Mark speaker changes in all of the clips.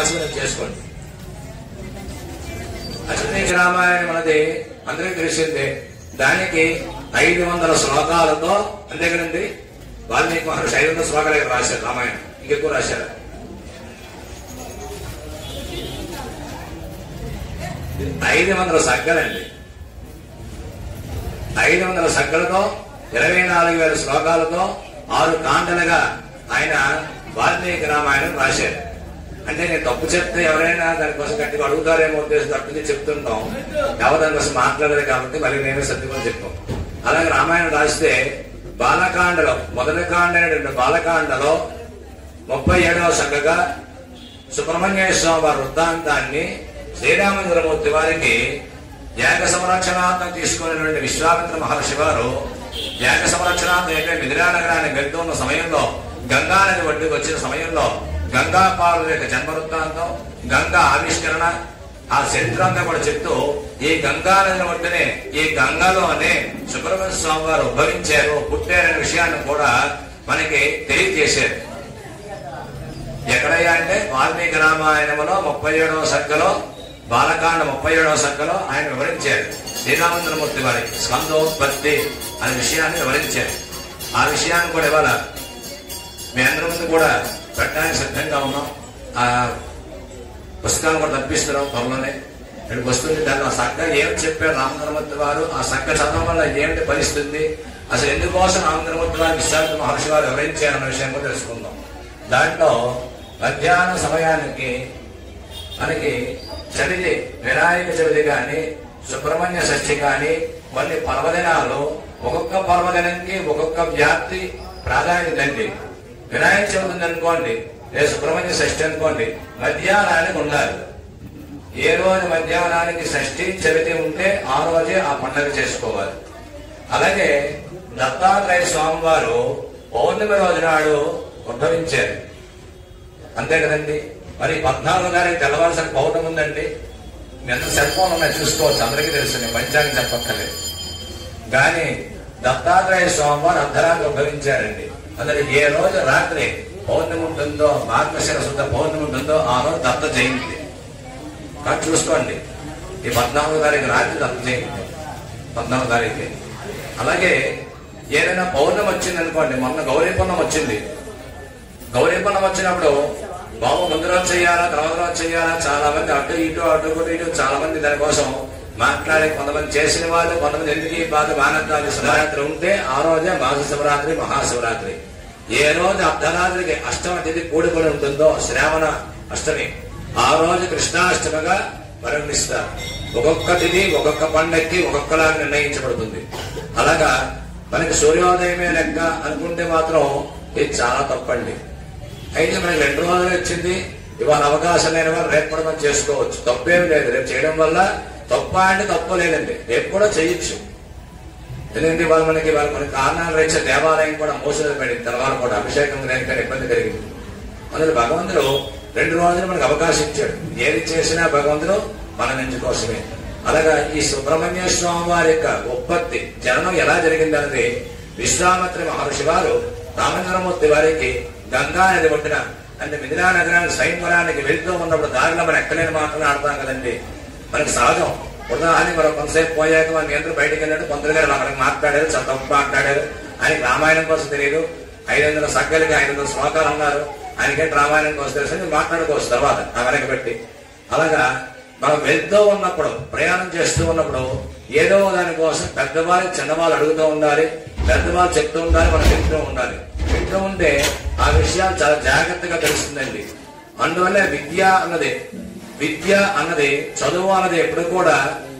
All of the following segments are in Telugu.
Speaker 1: ఆశీర్వాదం చేసుకోండి. అశ్వమేధ రామాయణం అనేది అందరికీ తెలిసిందే. దానికి 500 శ్లోకాలతో, అంతే కదండి, వాల్మీకి మహర్షి 500 శ్లోకాలు రాశారు రామాయణం. ఇంకెక్కువ రాశారు. 500 సగ్గలండి. 500 సగ్గలతో 24,000 శ్లోకాలతో 6 కాండలుగా ఆయన వాల్మీకి రామాయణం రాశారు. అంటే నేను తప్పు చెప్తే ఎవరైనా దానికోసం గట్టిగా అడుగుతారేమో ఉద్దేశం తప్పింది చెప్తుంటాం. ఎవరు దానికోసం మాట్లాడలేదు కాబట్టి మళ్ళీ నేనే సర్దుకొని చెప్పాం. అలాగే రామాయణం రాస్తే బాలకాండలో మొదటి కాండ బాలకాండలో 37వ సగ్గగా సుబ్రహ్మణ్యేశ్వర స్వామి వారి వృత్తాంతాన్ని శ్రీరామచంద్రమూర్తి వారికి యాగ సంరక్షణార్థం తీసుకున్నటువంటి విశ్వామిత్ర మహర్షి వారు యాగ సంరక్షణార్థం అయితే మిథిలా నగరానికి వెళ్తున్న సమయంలో గంగా నది ఒడ్డుకు వచ్చిన సమయంలో గంగా పార్వతి యొక్క జన్మ వృత్తాంతం, గంగా ఆవిష్కరణ, ఆ చరిత్రంగా కూడా చెప్తూ ఈ గంగా నది ఒడ్డునే ఈ గంగలోనే సుబ్రహ్మణ్య స్వామి వారు ఉద్భవించారు, పుట్టారనే విషయాన్ని కూడా మనకి తెలియజేశారు. ఎక్కడయ్యా అంటే వాల్మీకి రామాయణంలో 37వ సర్గలో బాలకాండ 37వ సర్గలో ఆయన వివరించారు. శ్రీరామచంద్రమూర్తి వారి స్కందోత్పత్తి అనే విషయాన్ని వివరించారు. ఆ విషయాన్ని కూడా ఇవాళ మీ అందరి ముందు కూడా పెట్టడానికి సిద్ధంగా ఉన్నాం. ఆ పుస్తకాన్ని కూడా తప్పిస్తున్నాం త్వరలోనే. ఇక్కడికి వస్తుంది. దాన్ని ఆ సక్క ఏమిటి చెప్పారు రామచంద్రమూర్తి వారు, ఆ సక్క చదవడం వల్ల ఏమిటి పరిస్థితి, అసలు ఎందుకోసం రామచంద్రమూర్తి వారు విశ్వామిత్ర మహర్షి వారు వివరించారన్న విషయం కూడా తెలుసుకుందాం. దాంట్లో మధ్యాహ్న సమయానికి మనకి చవితి, వినాయక చవితి కానీ సుబ్రహ్మణ్య షష్ఠి కానీ కొన్ని పర్వదినాలు ఒక్కొక్క పర్వదినానికి ఒక్కొక్క వ్యాప్తి ప్రాధాన్యత అండి. వినాయక చవితి ఉందనుకోండి, లేదా సుబ్రహ్మణ్య షష్ఠి అనుకోండి, మధ్యాహ్నానికి ఉండాలి. ఏ రోజు మధ్యాహ్నానికి షష్ఠి చవితి ఉంటే ఆ రోజే ఆ పండుగ చేసుకోవాలి. అలాగే దత్తాత్రేయ స్వామి వారు పౌర్ణమి రోజు నాడు ఉద్భవించారు, అంతే కదండి. మరి 14 తారీఖు తెల్లవారుసరి పౌర్ణమి ఉందండి. మీ అందరూ సెల్ ఫోన్ ఉన్నాయి, చూసుకోవచ్చు, అందరికీ తెలుసు, నేను పంచాంగం చెప్పక్కర్లేదు. కానీ దత్తాత్రేయ స్వామి వారు అర్ధరాత్రి ఉద్భవించారండి. అందులో ఏ రోజు రాత్రి పౌర్ణమి ఉంటుందో, మార్గశిర శుద్ధ పౌర్ణమి ఉంటుందో ఆ రోజు దత్త జయంతి. కానీ చూసుకోండి, ఈ 14వ తారీఖు రాత్రి దత్త జయంతి, 14వ తారీఖు. అలాగే ఏదైనా పౌర్ణమి వచ్చింది అనుకోండి, మొన్న గౌరీ పౌర్ణమి వచ్చింది. గౌరీ పౌర్ణమి వచ్చినప్పుడు బాబు ముందు రోజు చెయ్యాలా తర్వాత రోజు చెయ్యాలా, చాలా మంది అటు ఇటు చాలా మంది దానికోసం మాట్లాడి, కొంతమంది చేసిన వాళ్ళు, కొంతమంది ఎందుకు ఈ బాధ మానత్రాలు శివరాత్రి ఉంటే ఆ రోజే మాస శివరాత్రి, మహాశివరాత్రి. ఏ రోజు అర్ధరాత్రికి అష్టమ తిథి కూడుకొని ఉంటుందో శ్రావణ అష్టమి, ఆ రోజు కృష్ణాష్టమిగా పరిగణిస్తారు. ఒక్కొక్క తిథి ఒక్కొక్క పండక్కి ఒక్కొక్కలాగా నిర్ణయించబడుతుంది. అలాగా మనకి సూర్యోదయమే లెక్క అనుకుంటే మాత్రం ఇది చాలా తప్పండి. అయితే మనకి 2 రోజులు వచ్చింది, ఇవాళ అవకాశం లేని వాళ్ళు రేపు కూడా మనం చేసుకోవచ్చు, తప్పేమి లేదు. రేపు చేయడం వల్ల తప్ప అంటే తప్పు లేదండి, రేపు కూడా చేయొచ్చు. ఎందుకంటే వాళ్ళు మనకి కారణాలు రేచే దేవాలయం కూడా మోసలు పడింది, తర్వాత కూడా అభిషేకం లేని ఇబ్బంది కలిగింది. అందులో భగవంతుడు 2 రోజులు మనకు అవకాశం ఇచ్చాడు. ఏది చేసినా భగవంతుడు మన మంచి కోసమే. అలాగా ఈ సుబ్రహ్మణ్య స్వామి వారి యొక్క ఉత్పత్తి జననం ఎలా జరిగింది అన్నది విశ్వామిత్ర మహర్షి వారు రామచంద్రమూర్తి వారికి గంగా నది ఒడ్డున అంటే మిథిలా నగరానికి స్వయంవరానికి వెళ్తూ ఉన్నప్పుడు దారిలో మనం ఎక్కలేని మాటలు ఆడతాం కదండి, మనకి సహజం. ఉదాహరణకి మనం కొంతసేపు పోయాక మన నియంత్రణ బయటకు వెళ్ళాడు, కొందరు గారు మనకు మాట్లాడారు, చాలా తప్పు మాట్లాడారు, ఆయనకి రామాయణం కోసం తెలియదు, 500 సగ్గలకి 500 శ్లోకాలు అన్నారు, ఆయనకేంటి రామాయణం కోసం తెలుసు అని మాట్లాడుకోవచ్చు తర్వాత ఆ వెనక పెట్టి. అలాగా మనం వెళ్తూ ఉన్నప్పుడు, ప్రయాణం చేస్తూ ఉన్నప్పుడు ఏదో దానికోసం పెద్దవాళ్ళు చిన్నవాళ్ళు అడుగుతూ ఉండాలి. పెద్దవాళ్ళు చెప్తూ ఉండాలి, మనం వింటూ ఉండాలి. వింటూ ఉంటే ఆ విషయాలు చాలా జాగ్రత్తగా తెలుస్తుందండి. అందువల్ల విద్య అన్నది చదువు అన్నది ఎప్పుడు కూడా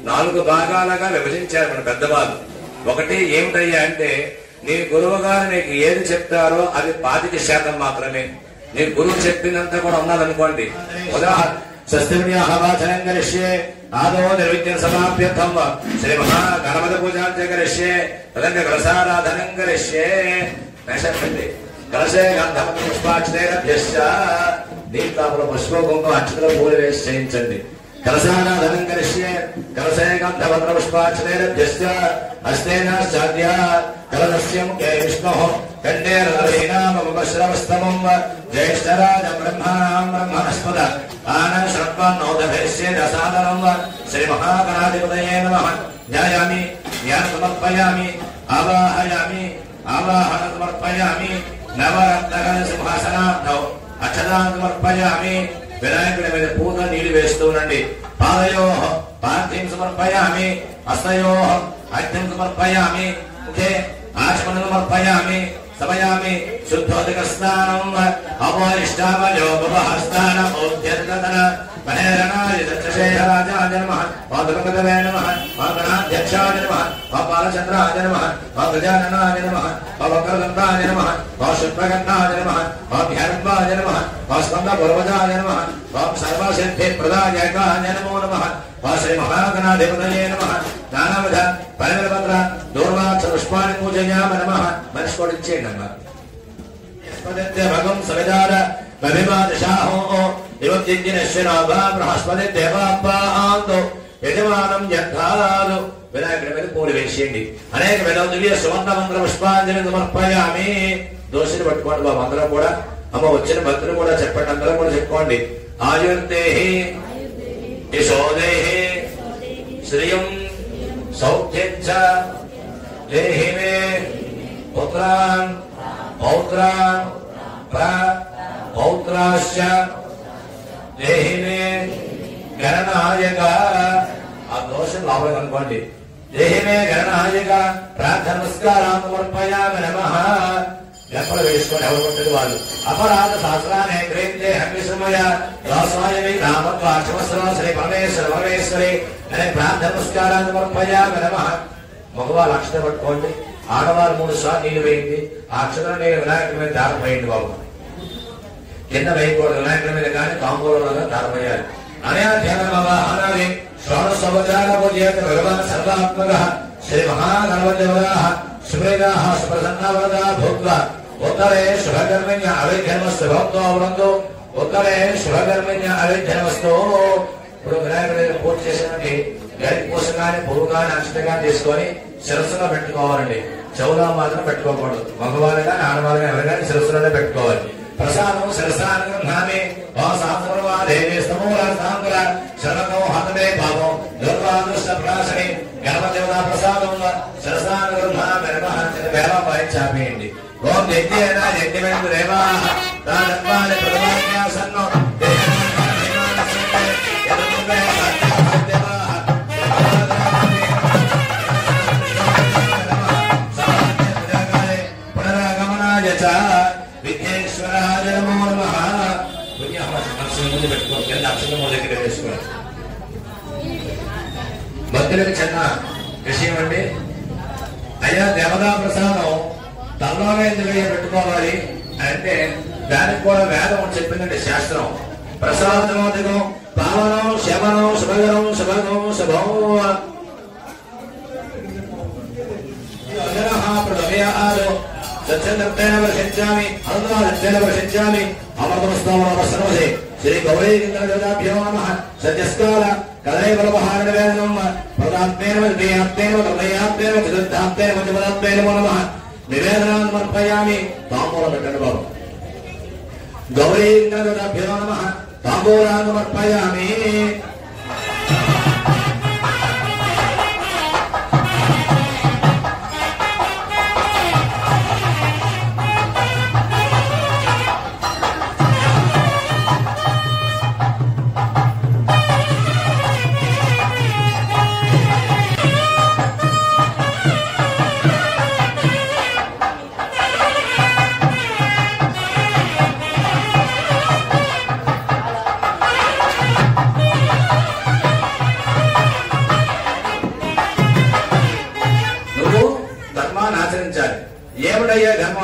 Speaker 1: 4 భాగాలుగా విభజించారు మన పెద్దవాళ్ళు. ఒకటి ఏమిటయ్యా అంటే, నీ గురువు గారు నీకు ఏది చెప్తారో అది 25% మాత్రమే. నీ గురువు చెప్పినంత కూడా ఉన్నదనుకోండి. ఉదాహరణ శస్త్రిణ్యాహవాచనంగరిష్యే ఆదో నిర్విద్యం సమాప్యర్థం శ్రీ మహాగణపతి పూజాంచరిష్యే తదంగ కలశారాధనంగరిష్యే నశండి కలశే గంధం పుష్పాక్షరేభ్యశ్చ దీప్తాపుల పుష్పకుంకుమ అక్షతల పూలు వేసి చేయించండి. కలశారాధనంగరిష్యే కలశే గంధపత్ర పుష్పాక్షరేభ్యశ్చ హస్తేనాశ్చాద్య కలశస్యం కే విష్ణుః కండే రథీనామశ్రవస్తమం జ్యేష్ఠరాజ బ్రహ్మాణాం బ్రహ్మణస్పద ఆనం శ్రవణోదభేష్యేదసాదనం శ్రీ మహాగణాధిపతయే నమః. ధ్యాయామి ధ్యాన సమర్పయామి ఆవాహయామి ఆవాహన సమర్పయామి నవరత్నగణ సింహాసనార్థౌ అక్షతాన్ సమర్పయామి. వినాయకుడి మీద పూత నీళ్లు వేస్తూ ఉండండి. పాదయోః పార్థిం సమర్పయామి హస్తయోః అర్ఘ్యం సమర్పయామి ముఖే ఆచమనం సమర్పయామి సమయామి శుద్ధోదక స్నానం అపోరిష్టావయోగహస్తానం ఔద్యతన మహేరణాయ దక్షశేఖరాజాయ నమః పాదపకవే నమః పాదనాధ్యక్షాయ నమః పాలచంద్రాయ నమః పాదజాననాయ నమః పావకర్గంధాయ నమః పాశుప్రగంధాయ నమః పాభ్యర్వాయ నమః పాస్కందపూర్వజాయ నమః పాం సర్వసిద్ధిప్రదాయకాయ నమో నమః శ్రీ మహాగణాధిపతయే నమః. నానావిధ పరిమళపత్ర దూర్వాక్ష పుష్పాన్ని పూజయామ నమః. మనిషి కూడా ఇచ్చేయండి అమ్మా. భగం సవిదార బభిమాదశాహో బృహస్పతి దేవాపాంతో యజమానం యథాలు. వినాయకుడి మీద పూలు వేసేయండి. అనేక దివ్య సువర్ణ మంత్ర పుష్పాంజలి సమర్పయామి. దోషులు పట్టుకోండి బాబు అందరూ కూడా. అమ్మ వచ్చిన భక్తులు కూడా చెప్పండి, అందరూ కూడా చెప్పుకోండి. ఆయుర్దేహి యశోదేహి శ్రియం సౌఖ్యంచ దేహి మే పుత్రాన్ పౌత్రాన్ పౌత్రాశ్చ దేహి మే గణనాయక. ఆ దోషం లోపలికి అనుకోండి. దేహి మే గణనాయక ప్రార్థన నమస్కారం సమర్పయామి నమః. ఎప్పుడు వేసుకొని ఎవరు కొట్టదు వాళ్ళు. అపరాధ శాస్త్రాన్ని గ్రహించే హంసమయ దాసాయమి రామత్వాక్షమస్రా శ్రీ పరమేశ్వర పరమేశ్వరి అనే ప్రార్థన నమస్కారాన్ని సమర్పయామి నమః. మగవాళ్ళు అక్షత పట్టుకోండి, ఆడవాళ్ళు 3 సార్లు నీళ్లు వేయండి. ఆ అక్షరం నీళ్ళు వినాయకుడి మీద దారిపోయండి బాబు. కింద వేయకూడదు, వినాయకుడి మీద కానీ కాంబోలో దారిపోయాలి. అనయాధ్యానాది శ్రవణోపచార పూజయత భగవాన్ సర్వాత్మక శ్రీ మహాగణపతి శుభ్రేదాః సుప్రసన్నవరదా భూత్వా ఉత్తరే శుభకర్మణ్య అవిఘ్నమస్తు భవతో వృందో ఉత్తరే శుభకర్మణ్య అవిఘ్నమస్తు. ఇప్పుడు వినాయకుడి పూజ చేసినట్టు గడికి పూస కానీ పువ్వు కానీ అక్షతగా తీసుకొని శిరస్సులో పెట్టుకోవాలండి. చెవులో మాత్రం పెట్టుకోకూడదు. మగవాళ్ళు కానీ ఆడవాళ్ళు కానీ ఎవరు కానీ శిరస్సులోనే పెట్టుకోవాలి. ప్రసాదం శిరసాన్ని దేవి స్తమూలాంకుల శరణకం హతమే పాపం దుర్వాదృష్ట ప్రాశని గణపదేవత ప్రసాదం శిరసాన్ని వేలా చాపేయండి. ఓం యజ్ఞేన యజ్ఞమేందు దేవా రాజత్వాన్ని ప్రథమాన్యాసన్నో పునరాగమనాయ చ విఘ్నేశ్వరాయ నమో నమః. ముందు పెట్టుకోవాలి, కింద అక్షరం దగ్గర వేసుకోవాలి. భక్తులకు చిన్న విషయం అండి. అయ్యా దేవతా ప్రసాదం తల్లోనే ఎందుకు పెట్టుకోవాలి అంటే దానికి కూడా వేదం చెప్పిందండి శాస్త్రం. ప్రసాదమోదకం పావనం శమనం శుభగరం శుభగం శుభం సత్యదత్తేన వర్షించామి అనుదానత్తేన వర్షించామి అమృతమస్తమనమస్తమసే శ్రీ గౌరీంద్రదేవతాభ్యో నమః. సత్యస్కాల కదైవలపహారణ వేదనం ప్రదాత్మేన విద్యాత్మేన తదయాత్మేన చతుర్థాత్మేన పంచపదాత్మేన నమః. నివేదనాన్ని సమర్పయామి. తాంబూలం పెట్టండి బాబు. గౌరీంద్రదేవతాభ్యో నమః. తాంబూలాన్ని సమర్పయామి.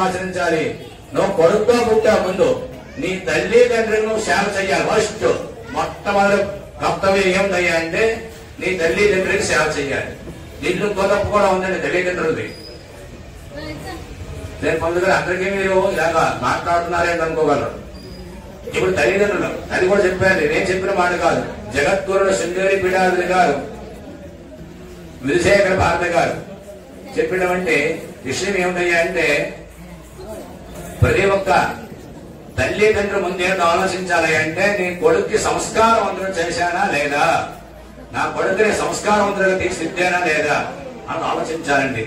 Speaker 1: ఆచరించాలి. నువ్వు కొడుకుతో పుట్టా ముందు నీ తల్లి తండ్రికి నువ్వు సేవ చెయ్యాలి. ఫస్ట్ మొట్టమొదటి కర్తవ్యం ఏమిటయ్యా అంటే నీ తల్లి తండ్రికి సేవ చెయ్యాలి. దీంట్లో ఇంకో తప్పు కూడా ఉందండి తల్లిదండ్రులది. నేను పొందుగా అందరికీ మీరు ఇలాగా మాట్లాడుతున్నారేంటి అనుకోగలరు. ఇప్పుడు తల్లిదండ్రులు అది కూడా చెప్పాను, నేను చెప్పిన మాట కాదు. జగద్గురుడు శృంగేరి పీఠాధిపతి గారు విధుశేఖర భారతి గారు చెప్పినటువంటి విషయం ఏమిటయ్యా అంటే ప్రతి ఒక్క తల్లిదండ్రులు ముందేంటో ఆలోచించాలి అంటే నీ కొడుక్కి సంస్కారవంతుడు చేశానా లేదా, నా కొడుకుని సంస్కారవంతుడిగా తీర్చిదిద్దానా లేదా అని ఆలోచించాలండి.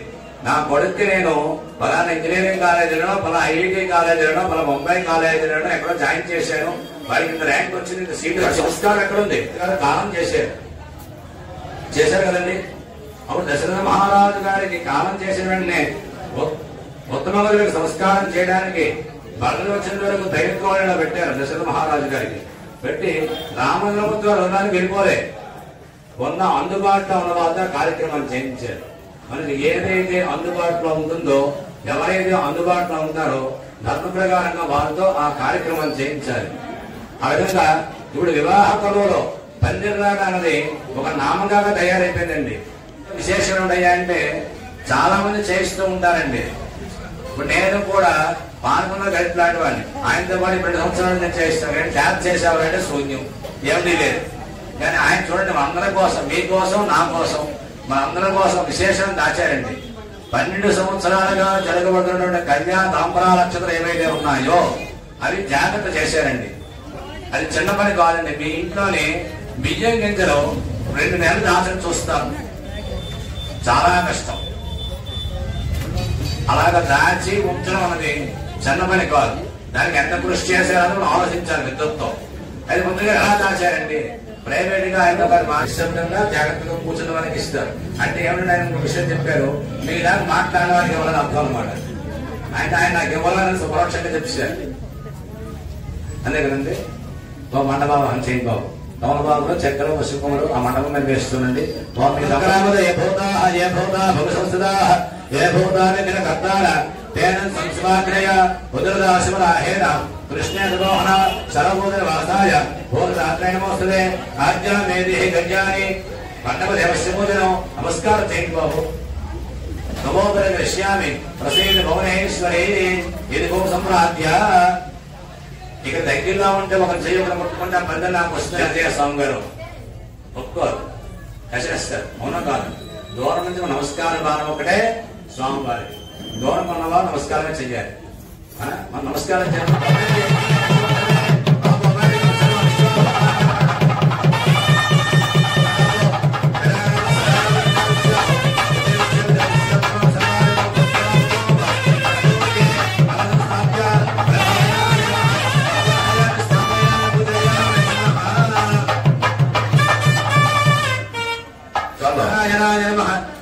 Speaker 1: నా కొడుక్కి నేను పలానా ఇంజనీరింగ్ కాలేజీలోనో పలానా ఐఐటి కాలేజీలోనో పలానా ముంబై కాలేజీలోనో ఎక్కడో జాయిన్ చేశాను, వాడికి ఇంత ర్యాంక్ వచ్చింది, ఇంత సీటు, సంస్కారం ఎక్కడుంది? కాలం చేశారు కదండి. అప్పుడు దశరథ మహారాజు గారికి కాలం చేసిన వెంటనే ఉత్తమగులకు సంస్కారం చేయడానికి బలలు వచ్చిన వరకు ధైర్యంగా పెట్టారు. దశరథ మహారాజు గారికి పెట్టి రామచంద్రమూర్తి రుణానికి వెళ్ళిపోలే, ఉన్న అందుబాటులో ఉన్న వద్ద కార్యక్రమాలు చేయించారు. మనకి ఏదైతే అందుబాటులో ఉంటుందో, ఎవరైతే అందుబాటులో ఉంటారో ధర్మ ప్రకారంగా వారితో ఆ కార్యక్రమాలు చేయించాలి. ఆ విధంగా ఇప్పుడు వివాహ కరువులో పందిర్రాగా అన్నది ఒక నామకాగా తయారైపోయిందండి. విశేషం ఏంటయ్యా అంటే చాలా మంది చేయిస్తూ ఉంటారండి. ఇప్పుడు నేను కూడా పాల్గొన్న గడిపి లాంటి వాడిని, ఆయనతో పాటు 2 సంవత్సరాలు నేను చేయిస్తాను. నేను ట్యాప్ చేసేవాడంటే శూన్యం, ఏమీ లేదు. కానీ ఆయన చూడండి మనందరి కోసం, మీకోసం, నా కోసం, మనందరి కోసం విశేషం దాచారండి. 12 సంవత్సరాలుగా జరగబడుతున్నటువంటి కన్యా తాంబరా నక్షత్రం ఏవైతే ఉన్నాయో అవి జాగ్రత్త చేశారండి. అది చిన్న పని కాదండి. మీ ఇంట్లోని బియ్యం గింజలు 2 నెలలు దాచని చూస్తాం, చాలా కష్టం. అలాగా దాచి ఉంచడం అనేది చిన్న పని కాదు. దానికి ఎంత కృషి చేశారని మనం ఆలోచించాలి విద్యుత్తో. అది ముందుగా ఎలా దాచారండి? ప్రైవేట్ గా ఆయన మానసికంగా జాగ్రత్తగా కూర్చున్న వారికి ఇస్తారు. అంటే ఏమంటే ఆయన ఒక విషయం చెప్పారు, మీ దాకా మాట్లాడిన వారికి ఇవ్వాలని అర్థం అనమాట. ఆయన నాకు ఇవ్వాలని పరోక్షంగా చెప్పారు. అంతే కదండి. మండబాబు అని చేయండి బాబు, కమలబాబులో చక్కెర పశుకుమలు ఆ మండపం మీద వేస్తుందండి. కృష్ణోహన సర్వోదర వాసాయ భోగరాత్రమోస్తే ఆజ్ఞా వేది గజ్జాని మండప దేవస్యమోదనం నమస్కారం చేయండి బాబు. నమోదర దృశ్యామి ప్రసీద భువనేశ్వరే ఇది గో సంప్రాధ్య. ఇక దగ్గరలో ఉంటే ఒక చేయకుండా ముట్టుకుంటా పెద్ద నాకు వస్తుంది అదే స్వామి గారు ఒప్పుకోరు, కసిరేస్తారు. అవునా కాదు? దూరం నుంచి నమస్కారం బాణం ఒకటే స్వామివారి, దూరం ఉన్నవారు నమస్కారమే చెయ్యాలి. మనం నమస్కారం చేయాలి.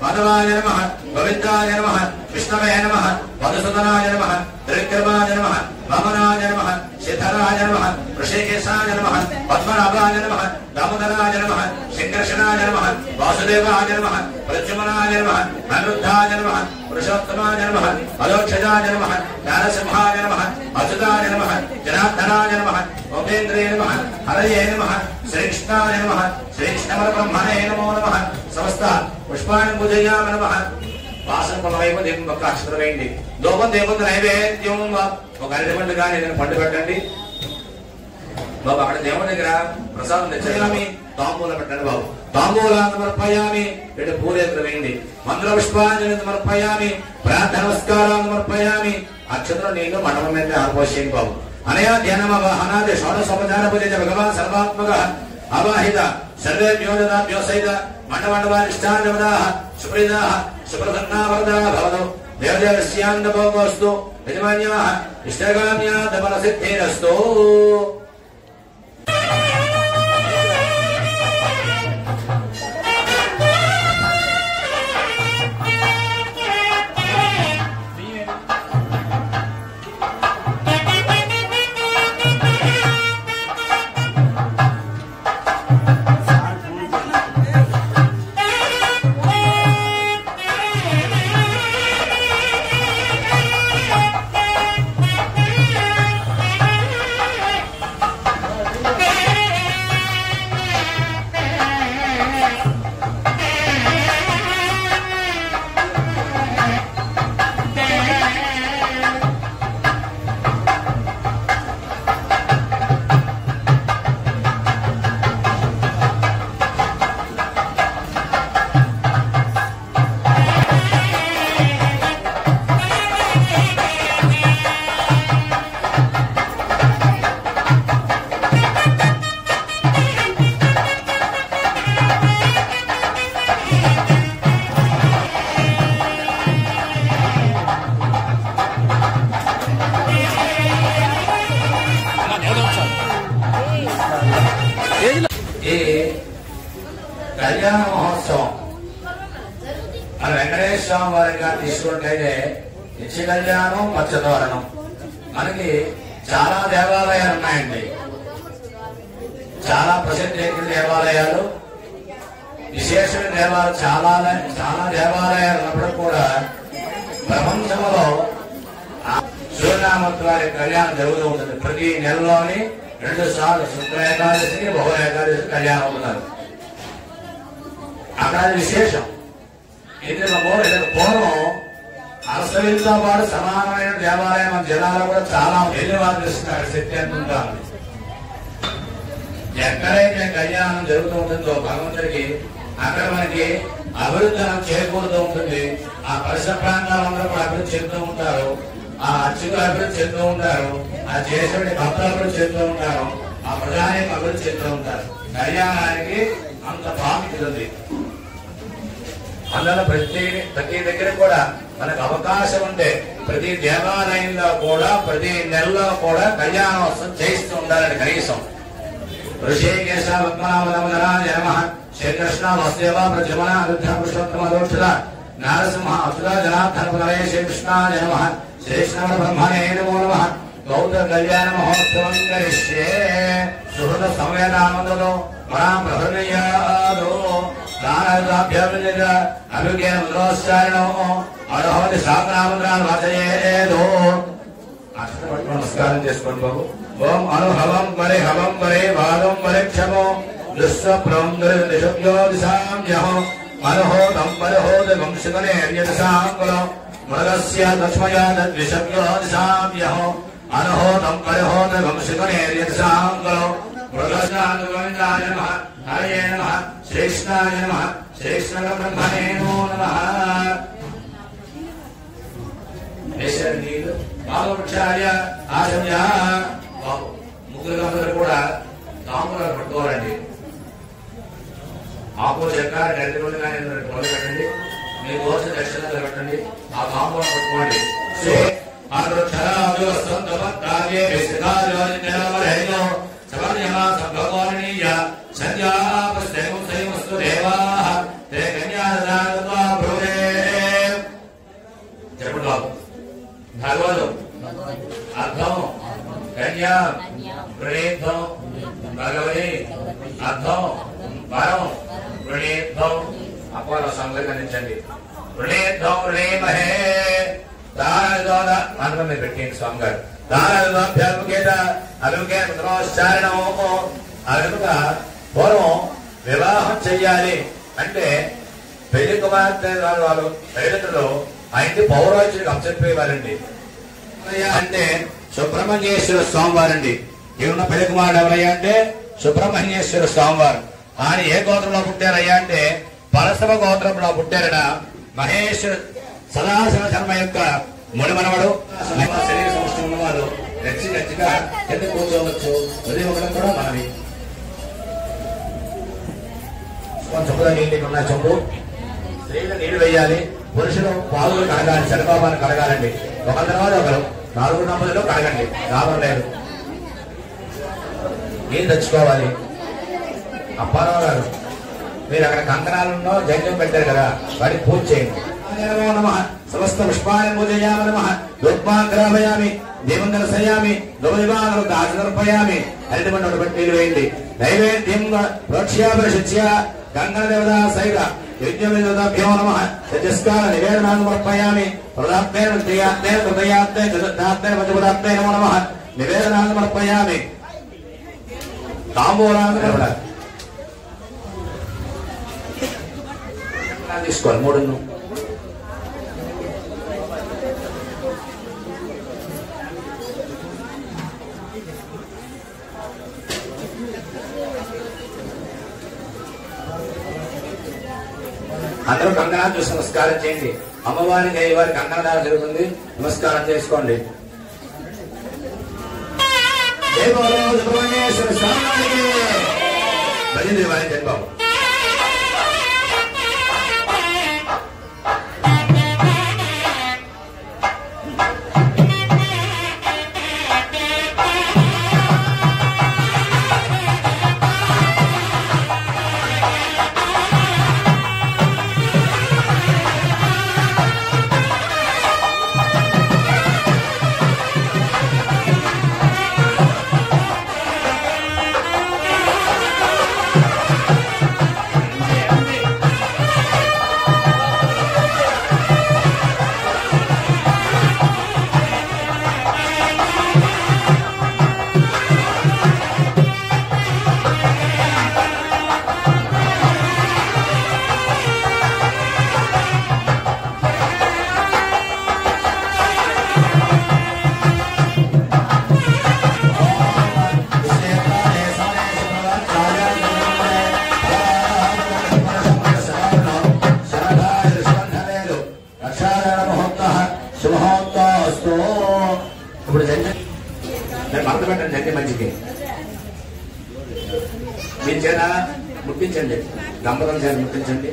Speaker 1: మాధవాయ నమః, గోవిందాయ నమః, విష్ణవే నమః, మధుసూదనాయ నమః, త్రివిక్రమాయ నమః, వామనాయ నమః, సిద్ధరాయ నమః, ఋషికేశాయ నమః, పద్మనాభాయ నమః, దామోదరాయ నమః, శంకర్షణాయ నమః, వాసుదేవాయ నమః, ప్రద్యుమ్నాయ నమః, అనిరుద్ధాయ నమః, పురుషోత్తమాయ నమః, అలోక్షజాయ నమః, నారసింహాయ నమః, అచ్యుతాయ నమః, జనార్దనాయ నమః, గోపేంద్రాయ నమః, హరయే నమః, శ్రీకృష్ణాయ నమః, శ్రీకృష్ణ బ్రహ్మణే నమో నమః. సమస్త పుష్పాన్ని పూజయామ నమః. వాసన కొనవైపు దేవుని ఒక అక్షరం వేయండి. లోపం దేవుని నైవేద్యం ఒక అరటి పండు కానీ ఏదైనా పండు పెట్టండి బాబు. అక్కడ దేవుని దగ్గర ప్రసాదం తెచ్చేయామి, తాంబూలం పెట్టండి బాబు. తాంబూలాన్ని సమర్పయామి, 2 పూరేంద్ర వేయండి. మంత్ర పుష్పాంజలి సమర్పయామి, ప్రార్థన నమస్కారాన్ని సమర్పయామి. అక్షరం నీళ్ళు మండపం మీద ఆర్పోసేయండి బాబు. అనయా ధ్యానమ వాహనాది షోడశోపచార పూజ భగవాన్ సర్వాత్మక అవాహిత సర్వేభ్యో దదాభ్యో సహిత మండమండవానిష్టాంగవదాః సుప్రీదాః సుప్రసన్నావరదాః భవతు. దేవదేవస్యాంగభోగోస్తు యజమాన్యాః ఇష్టకామ్యా ధనసిద్ధిరస్తు. కళ్యాణ మహోత్సవం మన వెంకటేశ్వర స్వామి వారిగా తీసుకుంటే నిత్య కళ్యాణం పచ్చతోరణం. మనకి చాలా దేవాలయాలు ఉన్నాయండి, చాలా ప్రసిద్ధి దేవాలయాలు, విశేషమైన దేవాలయాలు, చాలా చాలా దేవాలయాలు ఉన్నప్పుడు కూడా ప్రపంచంలో సూర్యనామూర్తి వారి కళ్యాణం జరుగుతూ ఉంటుంది. ప్రతి నెలలోని 2 సార్లు శుక్ల ఏకాదశికి బహుళ ఏకాదశి కళ్యాణం అవుతున్నారు. అక్కడ విశేషం. ఇందులో పూర్వం అరసవితో పాటు సమానమైన దేవాలయం మన జిల్లాలో కూడా చాలా ఎల్లివారు ఇస్తున్నారు. శక్తి అంటుంటారు. ఎక్కడైతే కళ్యాణం జరుగుతూ ఉంటుందో భగవంతుడికి అక్కడ మనకి అభివృద్ధి చేకూరుతూ ఉంటుంది. ఆ పరిసర ప్రాంతాలందరూ కూడా అభివృద్ధి చెందుతూ ఉంటారు. ఆ అర్చకులు అభివృద్ధి చెందుతూ ఉంటారు. ఆ చేసేవాడి భక్తులు అభివృద్ధి చెందుతూ ఉంటారు. ఆ ప్రజానికి అభివృద్ధి చెందుతూ ఉంటారు. కళ్యాణానికి అంత ప్రాముఖ్యత ఉంది. అందులో ప్రతి దగ్గర కూడా మనకు అవకాశం ఉంటే ప్రతి దేవాలయంలో కూడా ప్రతి నెలలో కూడా కళ్యాణోత్సవం చేయిస్తూ ఉండాలని కనీసం. ఋషికేశ పద్మనాభనాయ నమః, శ్రీకృష్ణ వసుదేవ ప్రజమన అరుద్ధ పురుషోత్తమ దోక్షద నారసింహ అసుర జనార్దన పదయ శ్రీకృష్ణాయ నమః, శ్రీకృష్ణ బ్రహ్మణే నమో నమః. గౌత కళ్యాణ మహోత్సవం కరిష్యే సుహృద సంవేదానందలో మనా ప్రహృణయాదో దానాభ్యభినిద అభిజ్ఞాన ముద్రోచ్చారణో అర్హోది శాస్త్రామంత్రాలు వాచయేదో. నమస్కారం చేసుకోండి బాబు. ఓం అనుహవం వరే హవం వరే వాదం వరే క్షమో దుఃస్వప్రో దిశాంజహో అనుహోదం వరహోద వంశకనే యదసాంకులో మృగస్య లక్ష్మయా ద్విషభ్యో దిశాంజహో అనుహోదం వరహోద వంశకనే యదసాంకులో మృగస్యాయ నమః, హరయే నమః, శ్రీకృష్ణాయ నమః, శ్రీకృష్ణ బ్రహ్మణే నమో నమః. నీళ్ళు బాలవృక్షాయ ఆశయ బాబు ముగ్గురు అందరూ కూడా తాంబూలాలు పట్టుకోవాలండి. ఆకు చెక్క 2 రోజులు కానీ 2 రోజులు పెట్టండి. మీ దోశ దక్షిణాలు పెట్టండి. ఆ తాంబూలం పట్టుకోండి. చెప్పండి బాబు. భగవదం అర్థం కన్యా ప్రణీతం భగవతి అర్థం వరం ప్రణీతం అపార సంగతి అందించండి. ప్రణీతం రేమహే దాన మనలో మీరు పెట్టింది స్వామి గారు. దానభ్యముఖేత అభిముఖే పుత్రోచ్చారణం. అదుగా పూర్వం వివాహం చెయ్యాలి అంటే పెళ్లి కుమార్తె వాళ్ళు రైతులు ఆ ఇంటి పౌరోహితుడికి అప్పచెప్పేవారండి. అంటే సుబ్రహ్మణ్యేశ్వర స్వామి వారండి. ఈయన పెళ్లి కుమారుడు ఎవరయ్యా అంటే సుబ్రహ్మణ్యేశ్వర స్వామి వారు. ఆయన ఏ గోత్రంలో పుట్టారయ్యా అంటే పరశవ గోత్రంలో పుట్టారట. మహేశ్వర సదాశివ శర్మ యొక్క ముడిమనవడు. శరీర సమస్య ఉన్నవారు గచ్చిగా కింద కూర్చోవచ్చు. ఉదయం ఒకడం కూడా మనవి. చెప్పుగా నీళ్ళు ఉన్న చెంపు స్త్రీలు నీళ్లు వేయాలి. పురుషులు పాలు కడగాలి. శనబాబాను కడగాలండి. ఒకరి తర్వాత ఒకరు 4 నంబర్లో కడగండి. లాభం లేదు. నీళ్ళు తెచ్చుకోవాలి. అప్పారావు గారు మీరు అక్కడ కంకణాలలో జైత్యం పెట్టారు కదా, వాటికి పూజ చేయండి. సమస్త పుష్పాన్ని పూజయామి నమః. యోగ్మాగ్రామయామి దేవం దర్శయామి లోనివాను దాచర్పయామి. అరటిపండు పెట్టి నీళ్ళు వేయండి. నైవేద్యం ప్రోక్ష్యాపరిశిచ్య గంగా దేవతా సైత యజ్ఞవిదభ్యో నమః. యజస్కార నివేదనాన్ని సమర్పయామి. ప్రదాత్మేన త్రియాత్మేన హృదయాత్మే చతుర్థాత్మేన పంచపదాత్మే నమో నమః. నివేదనాన్ని సమర్పయామి. తాంబూలాన్ని తీసుకోవాలి. 3 అందరూ కంకణాలు చూసి నమస్కారం చేయండి. అమ్మవారికి అయ్యవారికి కంకణదానం జరుగుతుంది. నమస్కారం చేసుకోండి. సుబ్రహ్మణ్యేశ్వర స్వామికి భజన బాబు. ఇప్పుడు జంజి నేను మరత పెట్టండి, జంజి మంచికి మీ చేత ముట్టించండి, దంపతుల చేత ముట్టించండి.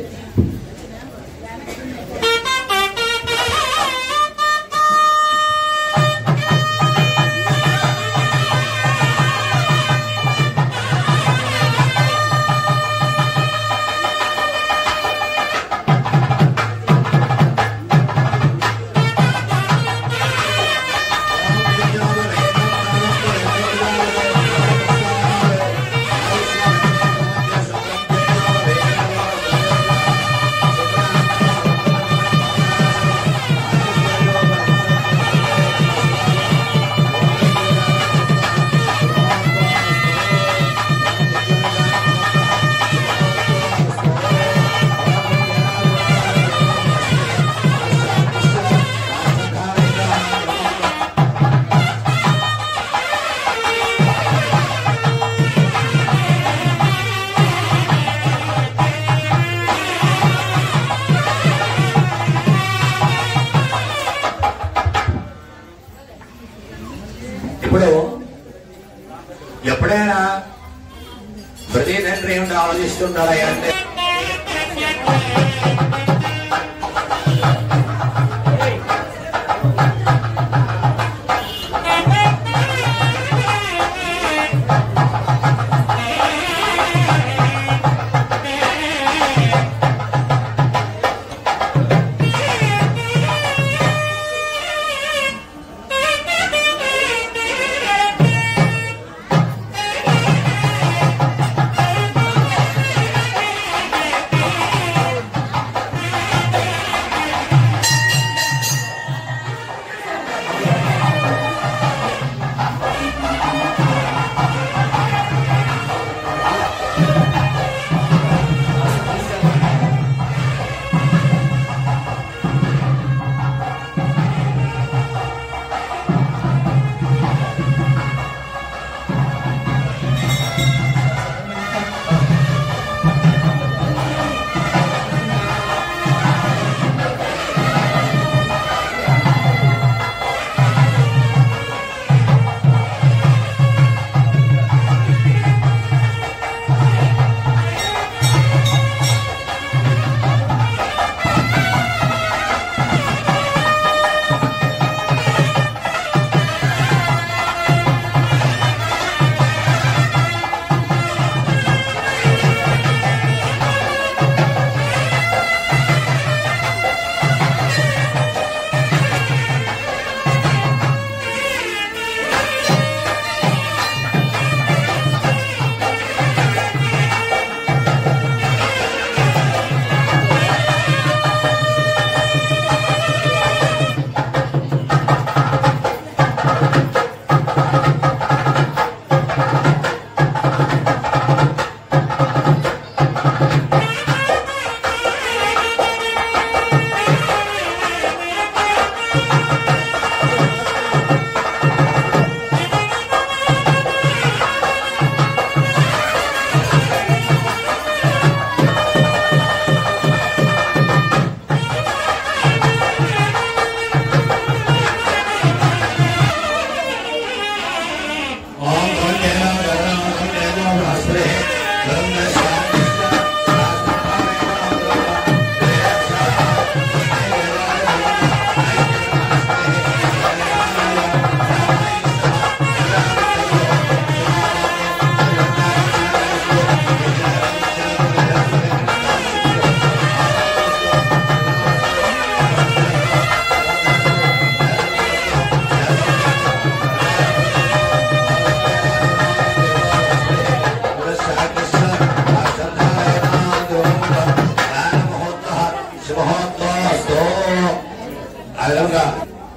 Speaker 1: ఇప్పుడు ఎప్పుడైనా ప్రతి తండ్రి ఏమిటి ఆలోచిస్తుంటారా అంటే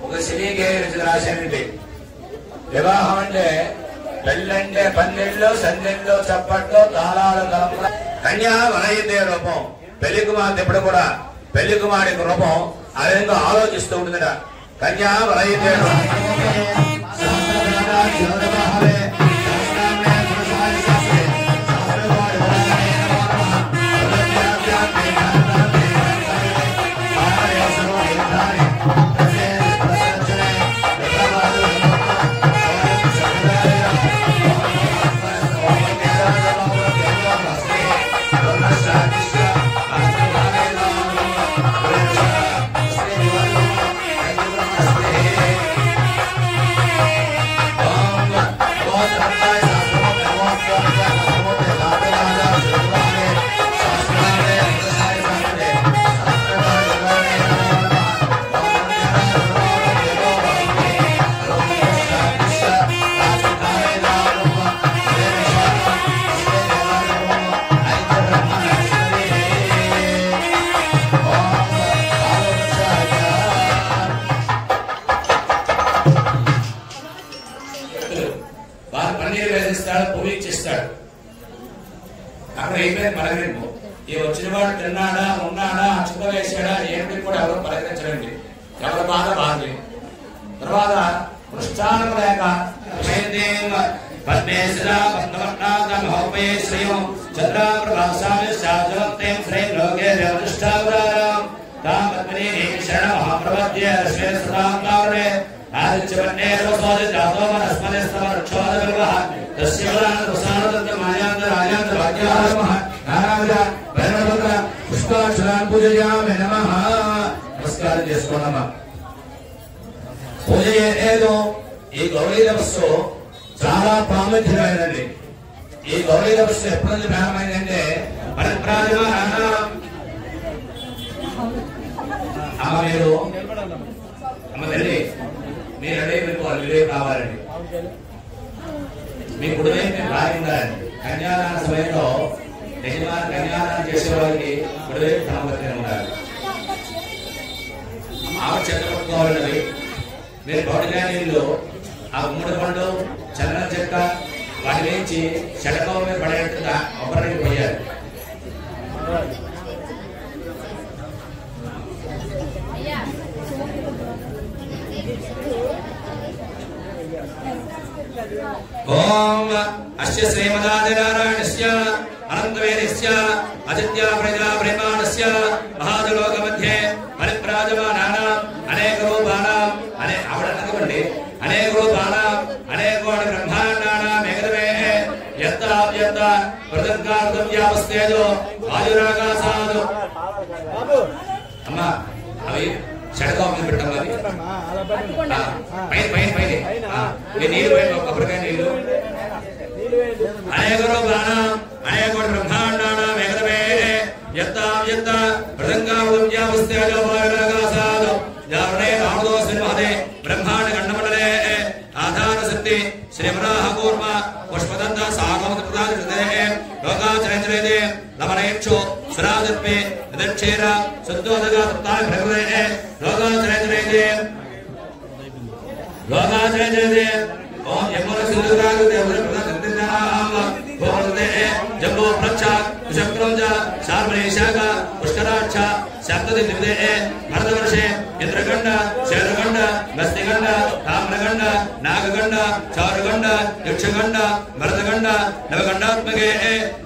Speaker 1: ఒక సినీకే రాశానండి. వివాహం అంటే పెళ్ళంటే పందెళ్ళు, సందెళ్ళు, చప్పట్లు, తాళాలు, కలప. కన్యా వనయితే రూపం. పెళ్లి కుమార్తె ఎప్పుడు కూడా పెళ్లి కుమారుడి రూపం ఆ విధంగా ఆలోచిస్తూ ఉంటుందట. కన్యా వనయితే
Speaker 2: వారు పన్నీరు వేసిస్తాడు, పూజిస్తాడు. అక్కడ అయిపోయింది పలకరింపు. ఈ వచ్చిన వాడు తిన్నాడా, ఉన్నాడా, చుక్క వేసాడా ఏమిటి కూడా ఎవరు పలకరించడండి. ఎవరి బాధ బాధే. తర్వాత పృష్ఠానం లేక పద్మేశ్వర పద్మవర్ణాదమహోపే శ్రీయం చంద్రాప్రభాసామి శాజవంతే శ్రీం లోకే దేవనిష్ఠావరారం తాం పద్మనీ శరణ మహాప్రవద్య శ్రేష్ఠతాం కారుణే ఆదిత్యవన్నే రోసోది జాతో మనస్మదే స్తవరక్షోదవిర్వః తస్యవరాన ప్రసాదతంత మాయాంత రాయాంత భాగ్యారమః నారాయణ భైరవపుత్ర పుష్పాక్షరాన్ పూజయామి నమః. నమస్కారం చేసుకోనమ్మా. పూజ ఏదో ఈ గౌరీ తపస్సు చాలా ప్రాముఖ్యమైనది. ఈ గౌరీ తపస్సు ఎప్పటి నుంచి ప్రారంభమైందంటే అమ్మ మీరు అమ్మ తల్లి మీరు అడే మీకు వివేక్ కావాలండి. మీ కుడివై మీరు భార్య ఉండాలండి. కన్యాదాన సమయంలో యజమాని కన్యాదానం చేసే వారికి కుడివైపు సమవర్తిని ఉండాలి. ఆవిడ చెత్త పట్టుకోవాలన్నది. మీరు పౌడిగా నీళ్ళు ఆ గుమ్మడి పండు చందన చెక్క వాటి వేయించి చెడకవ మీద పడేట్టుగా కొబ్బరికి పోయాలి. ఓం అస్య శ్రీమదాదినారాయణస్య అనంతవేదస్య అజిత్య ప్రజా ప్రేమాణస్య మహాజలోక మధ్యే పరిప్రాజమానానాం అనేక రూపానాం ఆవిడన్నదివ్వండి అనేక రూపానాం అనేకోటి బ్రహ్మాండానాం ఏకదమే యత్తావ్యత్త ప్రతిర్గార్థం వ్యాపస్తేజో వాయురాకాశాదు. అమ్మా అవి చెడగా పెట్టాలి. పైన పైన పైన నీళ్ళు పోయి కొబ్బరికాయ నీళ్ళు అనేక రూపానాం అనేకోటి బ్రహ్మాండానాం ఏకదమే యత్తావ్యత్త ప్రతిర్గార్థం వ్యాపస్తేజో వాయురాకాశాదు జారణే రామదోస్మిన్ మహదే బ్రహ్మాండ ఖండమండలే ఆధార శక్తి శ్రీమరాహ కూర్మ పుష్పదంత సాగమృతాదిదే లోకాచరేంద్రేదే లవనేక్షు సురాదిత్మే నిదక్షేర శుద్ధోదగా తత్తాయ ప్రకృతే లోకాచరేంద్రేదే ఓం యమోన సిద్ధురాగదే ప్రదర్శితాః భోగదే జంబో ప్రచ్చ శక్రంజ శార్మేశాక పుష్కరాక్ష సప్తది దివదే భరతవర్షే ఇంద్రగండ శేరగండ మస్తిగండ తామ్రగండ నాగగండ చారుగండ యక్షగండ భరతగండ నవగండాత్మకే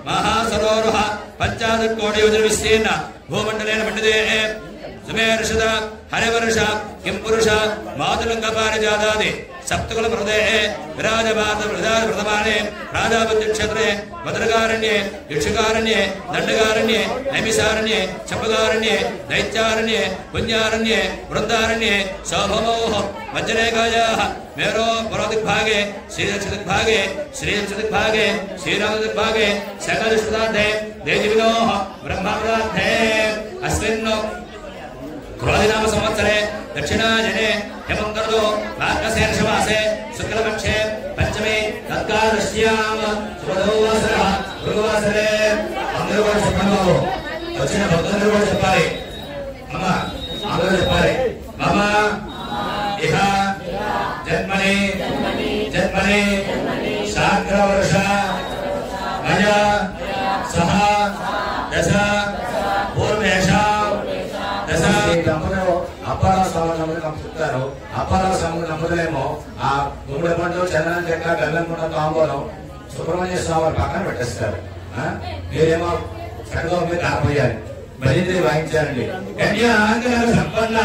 Speaker 2: మహాసరోరుహ పంచాదకోటి యోజన విస్తీర్ణ భూమండలేన మండిదే సుమేర్షద హరివర్ష కిం పురుష మాతులంగ పారిజాతాది సప్తకుల హృదే విరాజమాత ప్రథమానే రాజాపత్య క్షేత్రే భద్రకారణ్యే యక్షకారణ్యే దండకారణ్యే నైమిషారణ్యే చంపకారణ్యే దైత్యారణ్యే పుణ్యారణ్యే వృందారణ్యే సౌభమోహ మజ్జనేకాయాః మేరో పరోదిగ్భాగే శ్రీదక్షిదిగ్భాగే శ్రీదక్షిదిగ్భాగే శ్రీరామదిగ్భాగే సకలశ్రుతార్థే దేజివినోః బ్రహ్మపదార్థే అస్మిన్ క్రోధినామ సంవత్సరే దక్షిణాయనే హేమంతర్దో మార్గశీర్షమాసే శుక్లపక్షే పంచమే తత్కాలశ్యామ శుభదోవాసర గురువాసరే. అందరూ కూడా చెప్పండి. వచ్చిన భక్తులందరూ కూడా చెప్పాలి. అమ్మ అందరూ చెప్పాలి. మమ ఇహ జన్మని జన్మని శాగ్రవర్ష మయ సహ దశ పూర్వేష అప్పారావు స్వామి చెప్తారు. అప్పారావు స్వామి నమ్ముదలేమో ఆ గుమ్మడి పండు చందనం చెక్క బెల్లం కూడా తాంబూలం సుబ్రహ్మణ్య స్వామి పక్కన పెట్టేస్తారు. మీరేమో చక్కగా మీరు కాకపోయాలి. భజంత్రి వాయించారండి. సంపన్న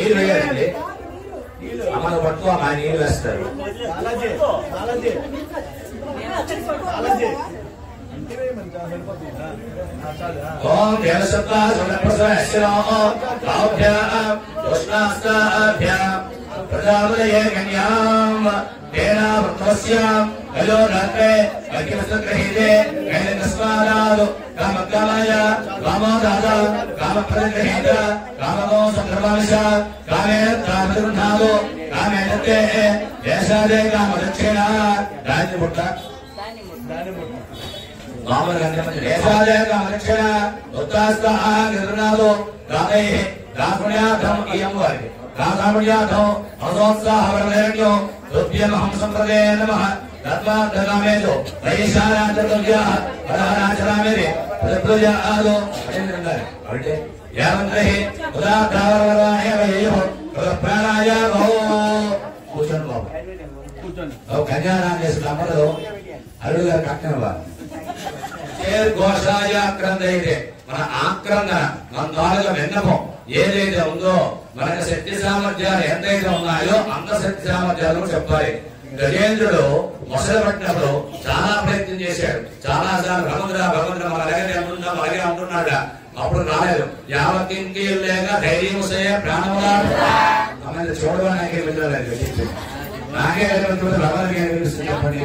Speaker 2: నీళ్ళు వేయాలండి. అమ్మను పట్టుకో అమ్మ, నీళ్ళు వేస్తారు. ఓం ప్రజాపతయే కన్యాం తేనావృతస్యాం అలో రాత్రే అఖిలసగ్రహీతే కైలకస్మాదాదు కామకామాయ కామోదాద కామప్రతిగ్రహీత కామమో సంక్రమణశ కామేన కామగృహాదు కామేనతే దేశాదే కామదక్షిణ రాజ్యముట్ట దేశాదే కామదక్షిణ ఉత్తాస్తాదు కామే రాకుణ్యాధం ఇయం వారికి రాధామణ్యాధం అసోత్సాహవర్ణ్యో రుభ్యమహం సంప్రదే నమః తత్వార్థకామేతో వైశారాచర్య హరహరాచరామేరి ప్రజాదో అంటే యావంతే ఉదాధారవరాయ వయో ప్రాణాయ భో కూర్చోండి బాబు కూర్చోండి. కన్యాదానం చేసిన అమ్మలో అల్లుడు గారు కట్టినవా ఘోషాయ ఆక్రంద అయితే మన ఆక్రందన మన నాలుగు విన్నపం ఏదైతే ఉందో మనకి శక్తి సామర్థ్యాలు ఎంతైతే ఉన్నాయో అంత శక్తి సామర్థ్యాలు చెప్పాలి. గజేంద్రుడు మొసలు పట్టినప్పుడు చాలా ప్రయత్నం చేశాడు. చాలా సార్లు భగవంతుడు మన దగ్గర ఏముందా అలాగే అంటున్నాడు. అప్పుడు రాలేదు. యావత్కి లేక ధైర్యం ప్రాణములా చూడడం నాకే వెళ్ళలేదు. నాకే భగవంతుడికి చెప్పండి.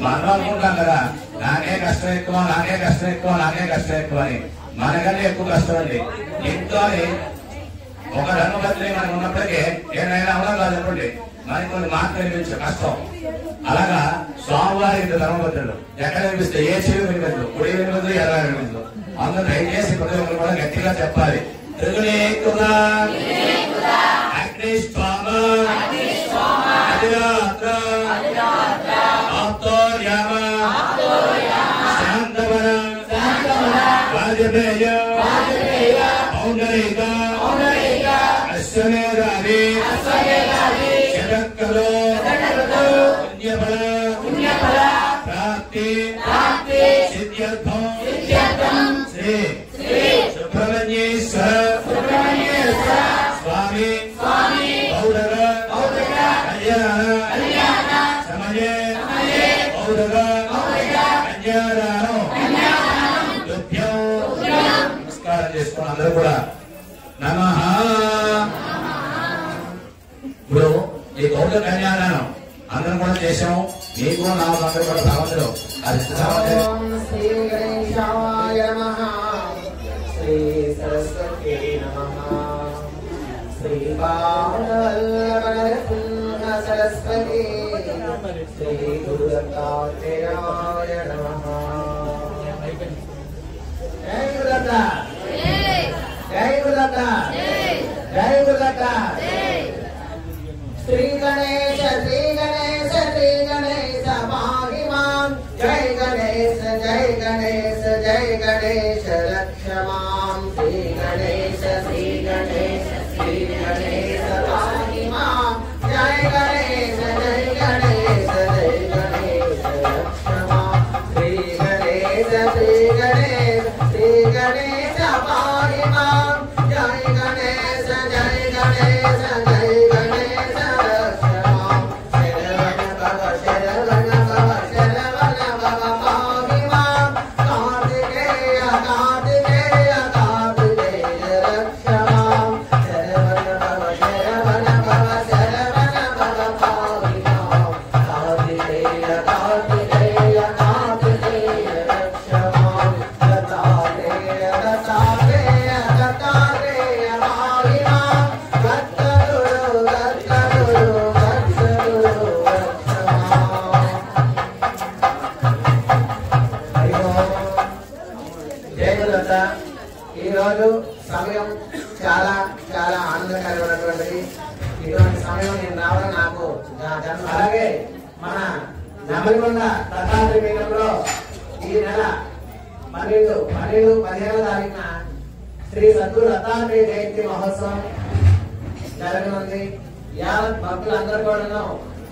Speaker 2: మనం అనుకుంటాం కదా నాకే కష్టం ఎక్కువ, నాకే కష్టం ఎక్కువ, నాకే కష్టం ఎక్కువ అని. మనకన్నా ఎక్కువ కష్టం అండి. ఇంట్లో ఒక ధర్మపత్రి మనకు ఉన్నప్పటికీ ఏదైనా అవునా కాదు చెప్పండి, మనకి కొన్ని మాటలు వినిపించే కష్టం. అలాగా స్వామివారి ధర్మపత్రులు ఎక్కడ వినిపిస్తే ఏ చెవి వినిపించదు, కుడి వినిపించదు, ఎలా వినిపించదు. అందరూ దయచేసి ప్రతి ఒక్కరు కూడా గట్టిగా చెప్పాలి. సుబ్రహ్మణ్యేశ్వర స్వామి సమయే నమస్కారం చేసుకుని అందరూ కూడా నమః. ఇప్పుడు ఈ గౌడ కన్యాదానం అందరం కూడా చేసాము. మీకు నాకు అందరూ కూడా భగవంతుడు అది
Speaker 3: శ్రీ గణేశాయ నమః, శ్రీ సరస్వతి నమః, శ్రీ బాలవల్లభ సరస్వతి, శ్రీ గురు దత్తాత్రేయాయ నమః. జై గురుదత్త, జై గురుదత్త, జై గురుదత్త. శ్రీ గణేశ, శ్రీ గణేశ, శ్రీ గణేశ పాహి మాం. జై గణేశ, జై గణేశ, జై గణేశ రక్ష మాం. శ్రీ గణేశ, శ్రీ గణేశ, శ్రీ గణేశ పాహి మాం. జై గణేశ, జై గణేశ, జై గణేశ రక్ష మాం. శ్రీ గణేశ, శ్రీ గణేశ, శ్రీ గణేశ పాహి మాం. జై గణేశ, జై గణేశ, జై గణేశ రక్ష మాం. శరవణ భవ, శరవణ భవ, శరవణ భవ పాహి మాం. కార్తికేయ, కార్తికేయ, కార్తికేయ రక్ష మాం. శరవణ భవ, శరవణ భవ, శరవణ భవ పాహి మాం. కార్తికేయ, కార్తికేయ, కార్తికేయ రక్ష మాం. దత్తాత్రేయ, దత్తాత్రేయ, దత్తాత్రేయ పాహి మాం. దత్తగురు, దత్తగురు, దత్తగురు రక్ష మాం. హరి ఓం. జై గురుదత్త. ఈరోజు సమయం చాలా చాలా ఆనందకరమైనటువంటిది. ఇటువంటి సమయం నేను రావడం నాకు నా జన్మ. అలాగే మన నెమలికొండ దత్తాత్రేయ పీఠంలో ఈ నెల 12-15వ తారీఖున శ్రీ సద్గురు దత్తాత్రేయ జయంతి మహోత్సవం జరగనుంది. యావత్ భక్తులందరూ కూడా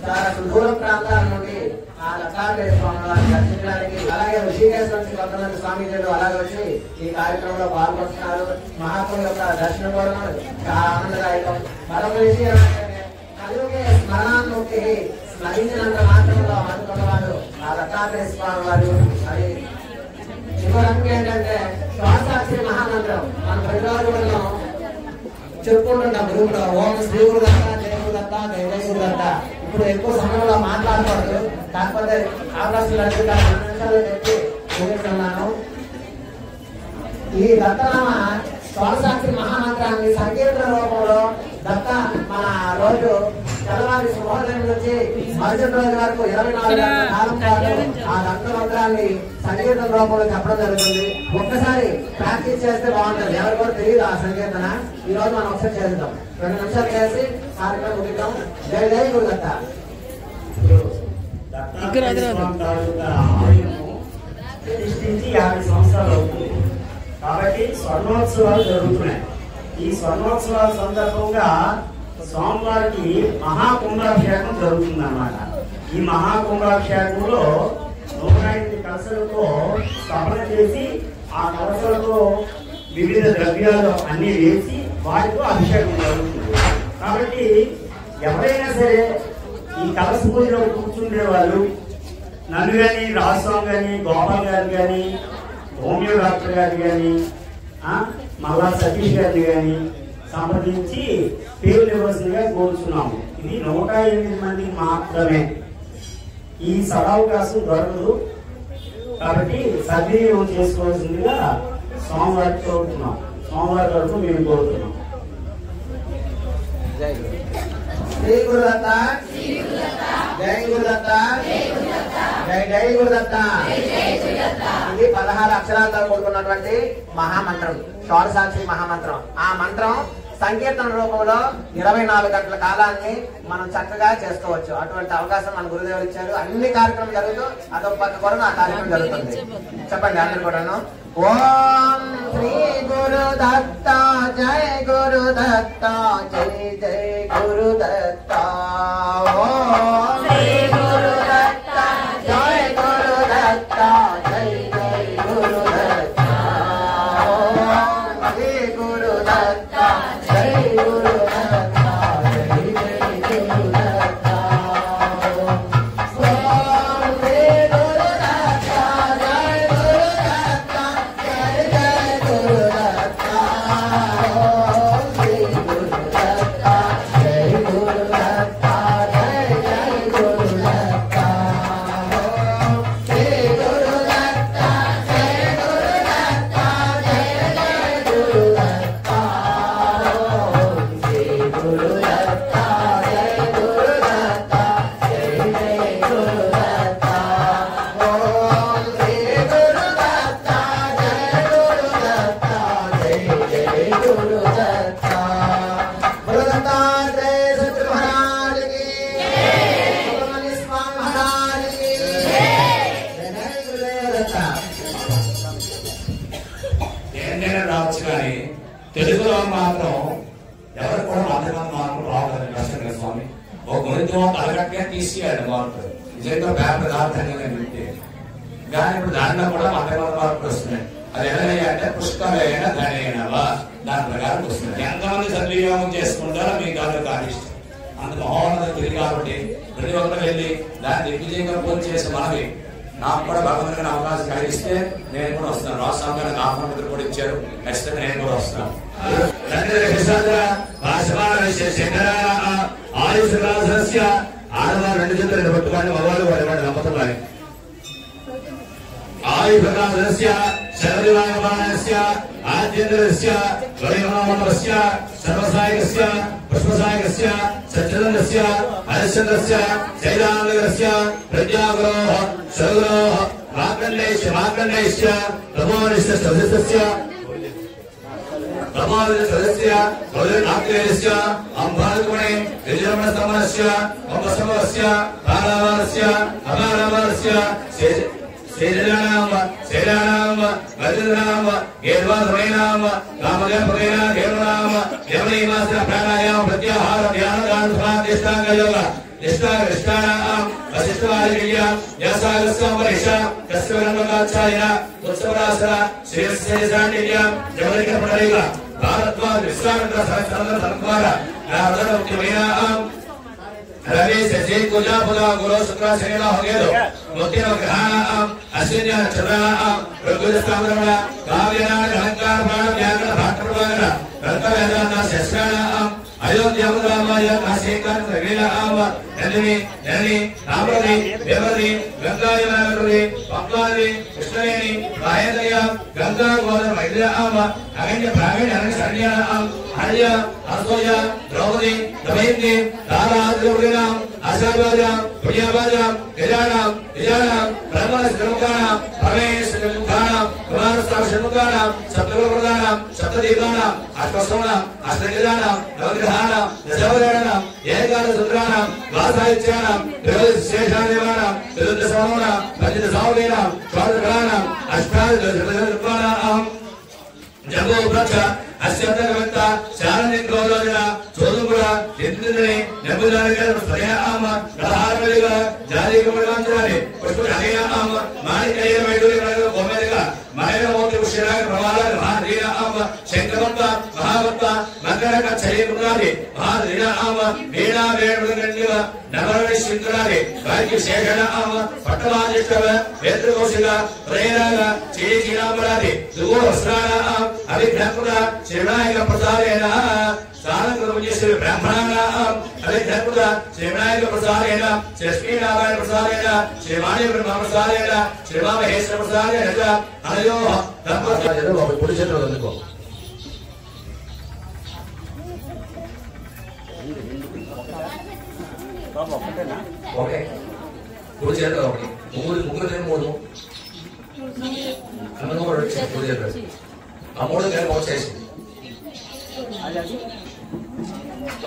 Speaker 3: చాలా సుదూర ప్రాంతాల నుండి ఆ దత్తాత్రేయ స్వామి వారిని దర్శించడానికి, అలాగే ఋషికేశ్ నుంచి కొంతమంది స్వామీజీలు అలాగే వచ్చి ఈ కార్యక్రమంలో పాల్గొంటున్నారు. మహాత్ముల యొక్క దర్శనం కూడా చాలా ఆనందదాయకం. మరొక విషయం కలిగే స్మరణాన్ముక్తి స్మరించినంత మాత్రంలో అందుకున్నవాడు ఆ దత్తాత్రేయ స్వామి వారు. అది ఇంకో రంగు ఏంటంటే శ్వాసాక్షి మహామంత్రం మనం ప్రతిరోజు మనం చెప్పుకుంటున్నాం గ్రూప్ లో. ఓం శ్రీ గురు దత్త, జయ గురు దత్త, జయ జయ గురు దత్త. ఇప్పుడు ఎక్కువ సమయంలో మాట్లాడకూడదు, కాకపోతే అవకాశాలు అడిగి 2 నిమిషాలు చెప్పి ముగిస్తున్నాను. ఈ దత్తనామ శ్వాసాక్షి మహామంత్రాన్ని సంకీర్తన రూపంలో దత్త మన రోజు తెల్లవారి శుభోదయం నుంచి మరుసటి రోజు వరకు 24 గంటల కాలం పాటు ఆ దత్త మంత్రాన్ని సంకీర్తన రూపంలో చెప్పడం జరుగుతుంది. ఒక్కసారి ప్రాక్టీస్ చేస్తే బాగుంటుంది. ఎవరు కూడా తెలియదు ఆ సంకీర్తన. ఈ రోజు మనం ఒకసారి చేద్దాం. 2 నిమిషాలు చేసి కార్యక్రమం ముగిద్దాం. జై జై గురు దత్త.
Speaker 4: ప్రతిష్ఠించి 50 సంవత్సరాలు అవుతుంది కాబట్టి స్వర్ణోత్సవాలు జరుగుతున్నాయి. ఈ స్వర్ణోత్సవాల సందర్భంగా స్వామివారికి మహాకుంభాభిషేకం జరుగుతుంది అన్నమాట. ఈ మహాకుంభాభిషేకంలో 108 కలశలతో స్థాపన చేసి ఆ కలశలతో వివిధ ద్రవ్యాలు అన్ని వేసి వాటితో అభిషేకం జరుగుతుంది. కాబట్టి ఎవరైనా సరే ఈ కలశ పూజలో కూర్చుండే వాళ్ళు నన్ను కానీ, రాజస్వామి కానీ, గోపాల్ గారు కానీ, హోమియో డాక్టర్ గారు కానీ, మళ్ళా సతీష్ గారిని కానీ సంప్రదించి పేర్లు ఇవ్వాల్సిందిగా కోరుచున్నాము. ఇది 108 మందికి మాత్రమే. ఈ సదావకాశం దొరకదు కాబట్టి సద్వినియోగం చేసుకోవాల్సిందిగా స్వామివారికి కోరుతున్నాం. స్వామివారి తరఫు మేము కోరుతున్నాం.
Speaker 3: శ్రీ గురు దత్త, జై గురు దత్త, జై జై గురు దత్త. ఇది 16 అక్షరాలతో కూడుకున్నటువంటి మహామంత్రం, షోడశాక్షి మహామంత్రం. ఆ మంత్రం సంకీర్తన రూపంలో 24 గంటల కాలాన్ని మనం చక్కగా చేసుకోవచ్చు. అటువంటి అవకాశం మన గురుదేవులు ఇచ్చారు. అన్ని కార్యక్రమం జరుగుతూ అదొక పక్క కూడా ఆ కార్యక్రమం జరుగుతుంది. చెప్పండి అందరు కూడాను. ఓం శ్రీ గురు దత్త, జై గురు దత్త, జై జై గురు దత్త. ఓం శ్రీ గురు దత్త, జై గురు దత్త, జై జై గురు దత్త. ఓం శ్రీ గురు దత్త, జై గురు దత్త, జై జై గురు దత్త. ఓం శ్రీ గురు దత్త, జై గురు దత్త, జై జై గురు దత్త. ఓం శ్రీ గురు దత్త, జై గురు దత్త, జై జై గురు దత్త. ఓం శ్రీ గురు దత్త, జై గురు దత్త, జై జై గురు దత్త. ఓం శ్రీ గురు దత్త, జై గురు దత్త, జై జై గురు దత్త. ఓం శ్రీ గురు దత్త, జై గురు దత్త, జై జై గురు దత్త. గురు దత్తాత్రేయ సద్గురు మహారాజ్ కి జై. సుబ్రహ్మణ్య స్వామి మహారాజ్ కి జై. జై జై గురుదేవ దత్త.
Speaker 2: ఏంటైనా రావచ్చు కానీ తెలుగులో మాత్రం ఎవరు కూడా అంతకంత మార్పులు రావాలని కష్టంగా స్వామి. ఒక గుణితం తలగట్టుగా తీసుకెళ్ళాడు మార్పు. నిజంగా పేపర్ దార్థంగా వింటే కానీ ఇప్పుడు దాంట్లో కూడా అంతకంత మార్పులు వస్తున్నాయి. అది ఎలాగయ్యా అంటే పుష్కరైన ధనైనవా దాని ప్రకారం వస్తున్నాయి. ఎంతమంది సద్వినియోగం చేసుకుంటారో మీకు అది ఇష్టం. అంత మహోన్నత తిరిగి కాబట్టి ప్రతి ఒక్కరు వెళ్ళి దాన్ని దిగ్విజయంగా పూర్తి చేసి మనవి నాకు కూడా భగవంతుని అవకాశం కలిగిస్తే నేను కూడా వస్తాను. రాష్ట్రాంగా నాకు ఆహ్వానితులు కూడా ఇచ్చారు. ఖచ్చితంగా నేను కూడా వస్తాను. ఆడవారు 2 చేతులు పట్టుకొని మగవాళ్ళు వారి వాడి నమ్మకాన్ని ఆయుర్భకాశస్య శరదివాగమానస్య ఆద్యంద్రస్య వరిమామనస్య సర్వసాయకస్య పుష్పసాయకస్య సచ్చంద్రస్య హరిశ్చంద్రస్య శైలానగరస్య ప్రజ్ఞాగురోః సర్వగురోః మార్కండేయస్య ప్రభోనిస్య సదస్య సదస్య గౌరనాక్రేయస్య అంబాలకుమణి విజయరమణ సమరస్య వంశసమరస్య ప్రాణావారస్య అపారావారస్య శైలానామ గజనామ గేర్వాధమైనామ కామగేపగైన గేరునామ యమనీమాసన ప్రాణాయామ ప్రత్యాహార ధ్యాన గాన సమాధిష్టాంగ యోగ నిష్ఠానాం వశిష్ఠవాదియ యాసాగస్వామరిష కస్తవరమగాచార్య ఉత్సవరాసర శ్రీశ్రీసాండియ జవలిక పడలిక భారత్వా విశ్వామిత్ర సహస్రంద్ర సంద్వార నారద ముఖ్యమైనాం रवि शशि कुजा बुधा गुरु शुक्र शनि हो गए दो मोती ग्रहाणाम अश्विनी नक्षत्राणाम ऋग्वेदस्ताम्रमण काव्यनाम अलंकार प्राण व्याकरण भाट्टप्रभाकर रत्नवेदांत शस्त्राणाम अयोध्या मुद्रामाय काशीकान रवीणाम नंदिनी नंदिनी रामरवि देवरवि गंगायमानरवि पंपावि कृष्णवेणी माहेन्द्रय गंगा गोदावरी मैत्रेयाम अगण्य प्रावीण्य अनन्य शरण्याम हर्य असूय द्रौपदी दमयंती ताराद्रौपदीनाम आशावाजाम पुण्यवाजाम गजानाम विजानाम ब्रह्मणस्त्रमुखानाम परमेश्वरमुखानाम कुमारस्तावशमुखानाम सप्तगुरुप्रदानाम सप्तदीपानाम अष्टवसोनाम अष्टगजानाम नवग्रहाणाम दशवदनानाम एकादशरुद्राणाम वासायुज्यानाम त्रिवदशेषादेवानाम चतुर्दशवामनाम पंचदशावलीनाम षोडशकलानाम अष्टादशरुद्राणाम जम्बो वृक्ष अस्यन्तर्गता शारण्य गौरवजना चोदुपुर इंद्रने नबुदारगल स्वयाम प्रहारवलिग जालिकमणवांचरानि पुष्पजनयाम माणिकय वैडुरि वरग गोमेरिग महेरमोति पुष्यराग प्रवाल महादीनाम शंकरवत्त महावत्त मकरक छरिमुरारि महादीनाम वीणा वेणुगण्डिव नवरवि शिंकरारि गायकि शेषणाम पट्टवादिष्टव वेत्रकोशिग प्रेरग चीचीनामरारि दुगो वस्त्राणाम अभिघ्नपुर श्रीविनायक प्रसादेन साधनकुरुमुनीश्वरी ब्राह्मणानाम अभिघ्नपुर श्रीविनायक प्रसादेन श्रीलक्ष्मीनारायण प्रसादेन श्रीवाणी ब्रह्म प्रसादेन श्रीवामहेश्वर प्रसादेन च अनयोः దంపతులు ఒక పొడి చేతులు అందుకో ఓకే పొడి చేతులు ఒకటి ముగ్గురు మూడు అన్నం కూడా వచ్చి పొడి చేతులు ఆ మూడు కలిపి ఒకటి చేసి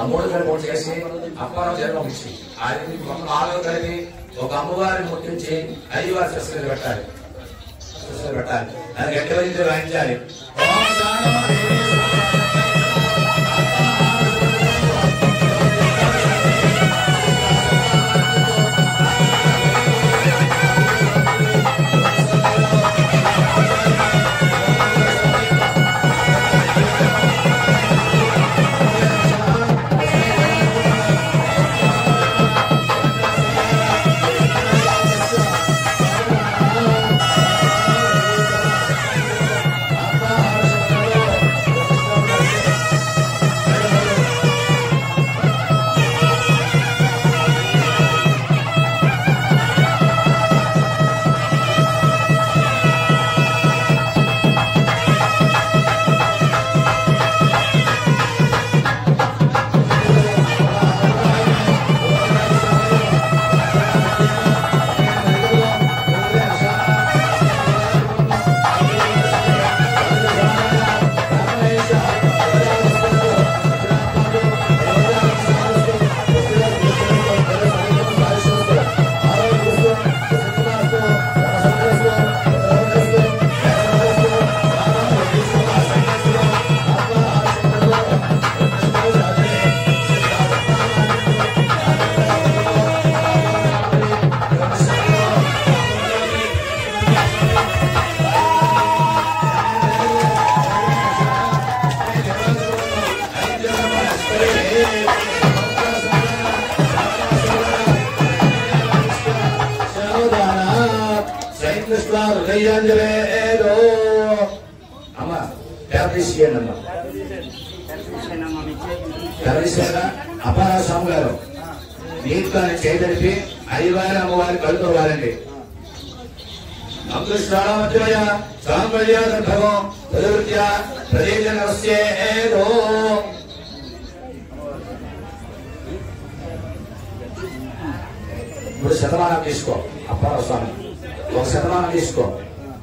Speaker 2: ఆ మూడు కలిపి ఒకటి చేసి అప్పారం జన్మం ఇచ్చి అది నాలుగు కలిపి ఒక అమ్మవారిని ముట్టించి 5 వారి శస్త్రాలు పెట్టాలి పెట్టాలి దానికి ఎట్టి వైద్యులు వాయించాలి అపార స్వామి గారు నీటిని చేదలిపి 5 వారి అమ్మవారి కలుతో వారండి అంకుష్టామధ్యయ సాంబల్యాదర్భగో ప్రవృత్య ప్రదేశనవస్యేదో ఇప్పుడు శతమానం తీసుకో అప్పార స్వామి ఒక శతమానం తీసుకో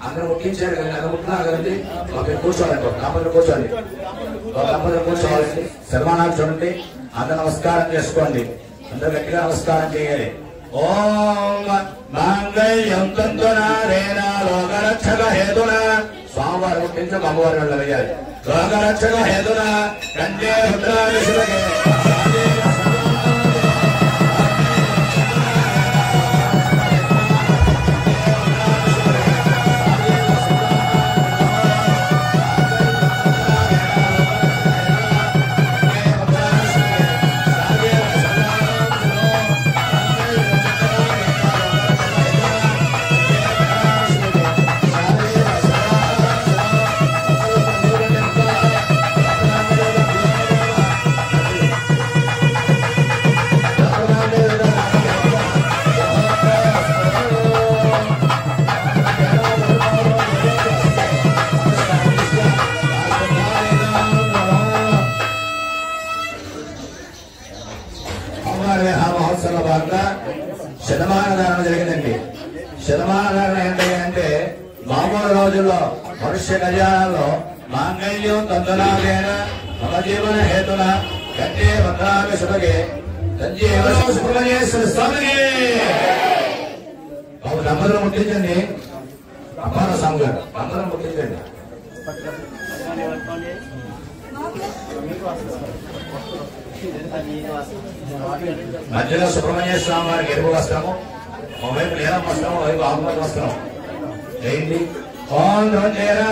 Speaker 2: అందరూ ముట్టించారు కానీ అందరూ ముట్టినా కదండి ఒక కూర్చోవాలండి ఒక దంపతులు కూర్చోండి ఒక దంపతులు కూర్చోవాలండి శతమానాలు చూడండి అందరూ నమస్కారం చేసుకోండి అందరూ గట్టిగా నమస్కారం చేయాలి ఓం మాంగళ్యం తంతునారేణ లోకరక్షక హేతున స్వామివారు ముట్టించి అమ్మవారి వాళ్ళు వేయాలి లోకరక్షక హేతున కంటే రుద్రాభిషేకే శతమానధారణ జరిగిందండి. శతమానధారణ ఏంటంటే మామూలు రోజుల్లో మనుష్య కళ్యాణాల్లో మాంగళ్యం తందనాదేన మమ జీవన హేతున గంటే వందనామి శుభగే సంజీవ సుబ్రహ్మణ్యేశ్వర స్వామికి బాబు నంబర్లు ముట్టించండి. అప్పార స్వామి గారు నంబర్లు ముట్టించండి. మధ్యలో సుబ్రహ్మణ్య స్వామి వారికి ఎరుపు వస్త్రము, ఒకవైపు నీలం వస్త్రము, ఒకవైపు ఆకుపచ్చ వస్త్రం చేయండి. ఓం ద్రోం దేవో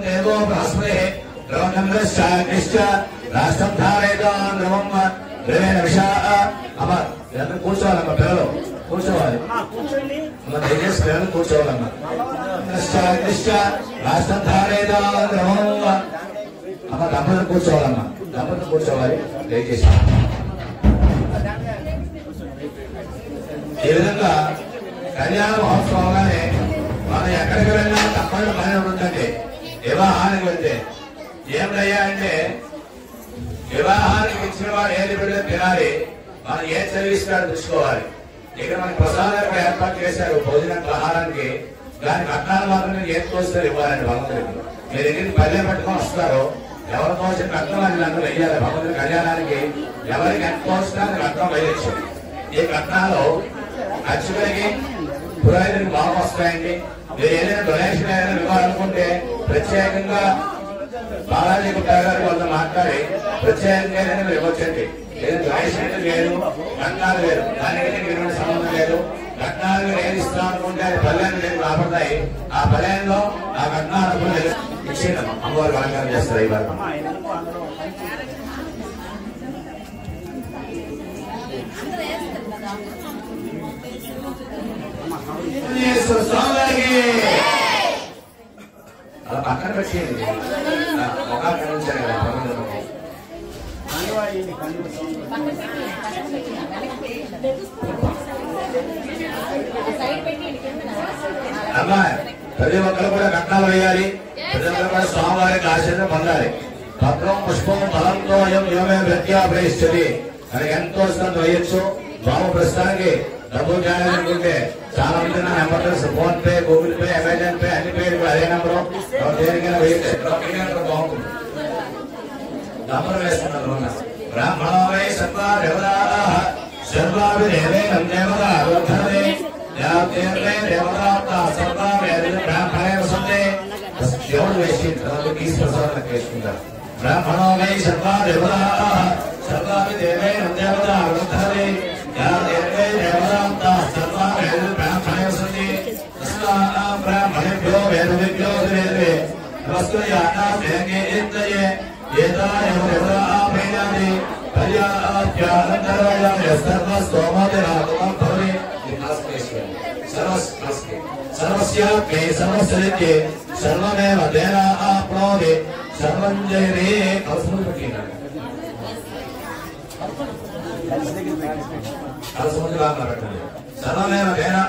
Speaker 2: దేవో బృహస్పతి ద్రోణంశ్చ రాష్ట్రం ధారయతాం ద్రవం ద్రవేణ విషా అమ్మ ఇదంతా కూర్చోవాలమ్మ, పిల్లలు కూర్చోవాలి. అమ్మ దయచేసి పిల్లలు కూర్చోవాలమ్మ. రాష్ట్రం ధారయతాం ద్రవం అమ్మ దంపతులు కూర్చోవాలమ్మా, దంపతులు కూర్చోవాలి దయచేసి. ఈ విధంగా కళ్యాణ మహోత్సవంగానే మనం ఎక్కడికి వెళ్ళినా తప్పని పని ఉంటుందండి. వివాహానికి వెళ్తే ఏమిటయ్యా అంటే వివాహానికి ఇచ్చిన వాడు ఏది పెడితే తినాలి, మనం ఏ చదివిస్తాడో చూసుకోవాలి. ఇక్కడ మనకి ప్రసాదాలు ఏర్పాటు చేశారు భోజనానికి ఆహారానికి, దానికి కట్నాలు మాత్రం ఏం తోస్తారు ఇవ్వాలండి భగవంతుడికి. మీరు ఎన్ని పల్లె పట్టుకొని వస్తారో ఎవరి కోసం కట్నం అని అందరూ వెయ్యాలి. భగవంతుడి కళ్యాణానికి ఎవరికి ఎంత తోచినా కట్నం వేయచ్చు. ఈ కట్నాలు ఖర్చులకి పురోహితుడికి బాగా వస్తాయండి. మీరు ఏదైనా డొనేషన్ ఏదైనా ఇవ్వాలనుకుంటే ప్రత్యేకంగా బాలాజీ గుట్టా గారు వాళ్ళతో మాట్లాడి ప్రత్యేకంగా ఏదైనా మీరు ఇవ్వచ్చండి. ఏదైనా డొనేషన్ లేదు, కట్నాలు లేదు, దానికి ఎటువంటి సంబంధం లేదు. కట్నాలు మీరు ఏది ఇస్తాం అనుకుంటే అది పల్లెలు లేదు రాబడతాయి. ఆ పల్లెల్లో ఆ కట్నాలు ఇచ్చేద్దాం అమ్మవారు అలంకారం చేస్తారు. ఇవాళ అలా పక్కన పెట్టేయండి. ఒక కనిపించారు కదా అమ్మాయి ప్రతి ఒక్కరు కూడా కట్నాలు వేయాలి. ప్రతి ఒక్కరు కూడా స్వామివారికి ఆశీర్వాదం పొందాలి. పత్రం పుష్పం ఫలంతో యోమే ప్రత్యాపరిస్తుంది. మనకి ఎంతో వస్తుంది వేయచ్చు. బాబు ప్రస్తుతానికి డబ్బులు చేయాలనుకుంటే చాలా మంది నా number phone pay, Google pay, Amazon pay అన్ని పేరు అదే నెంబరు దేనికైనా వేయండి. బాగుంటుంది. నంబర్ వేస్తున్నారు. బ్రాహ్మణో వై సర్వాదేవతా సర్వాభిదేవేనం దేవతా రోధరే దేవతా బ్రాహ్మణే వసంతే దేవుడు వేసి ప్రసాదం వేసుకుంటారు. బ్రాహ్మణో వై సర్వాదేవతా సర్వాభిదేవేనం దేవతా రోధరే బ్రాహ్మణే వసంతే బ్రాహ్మణేభ్యో వేద విద్యో వేదే సర్వమేవ దేనా ఆప్నోతి సర్వం జయతే. సర్వమేవ దేనా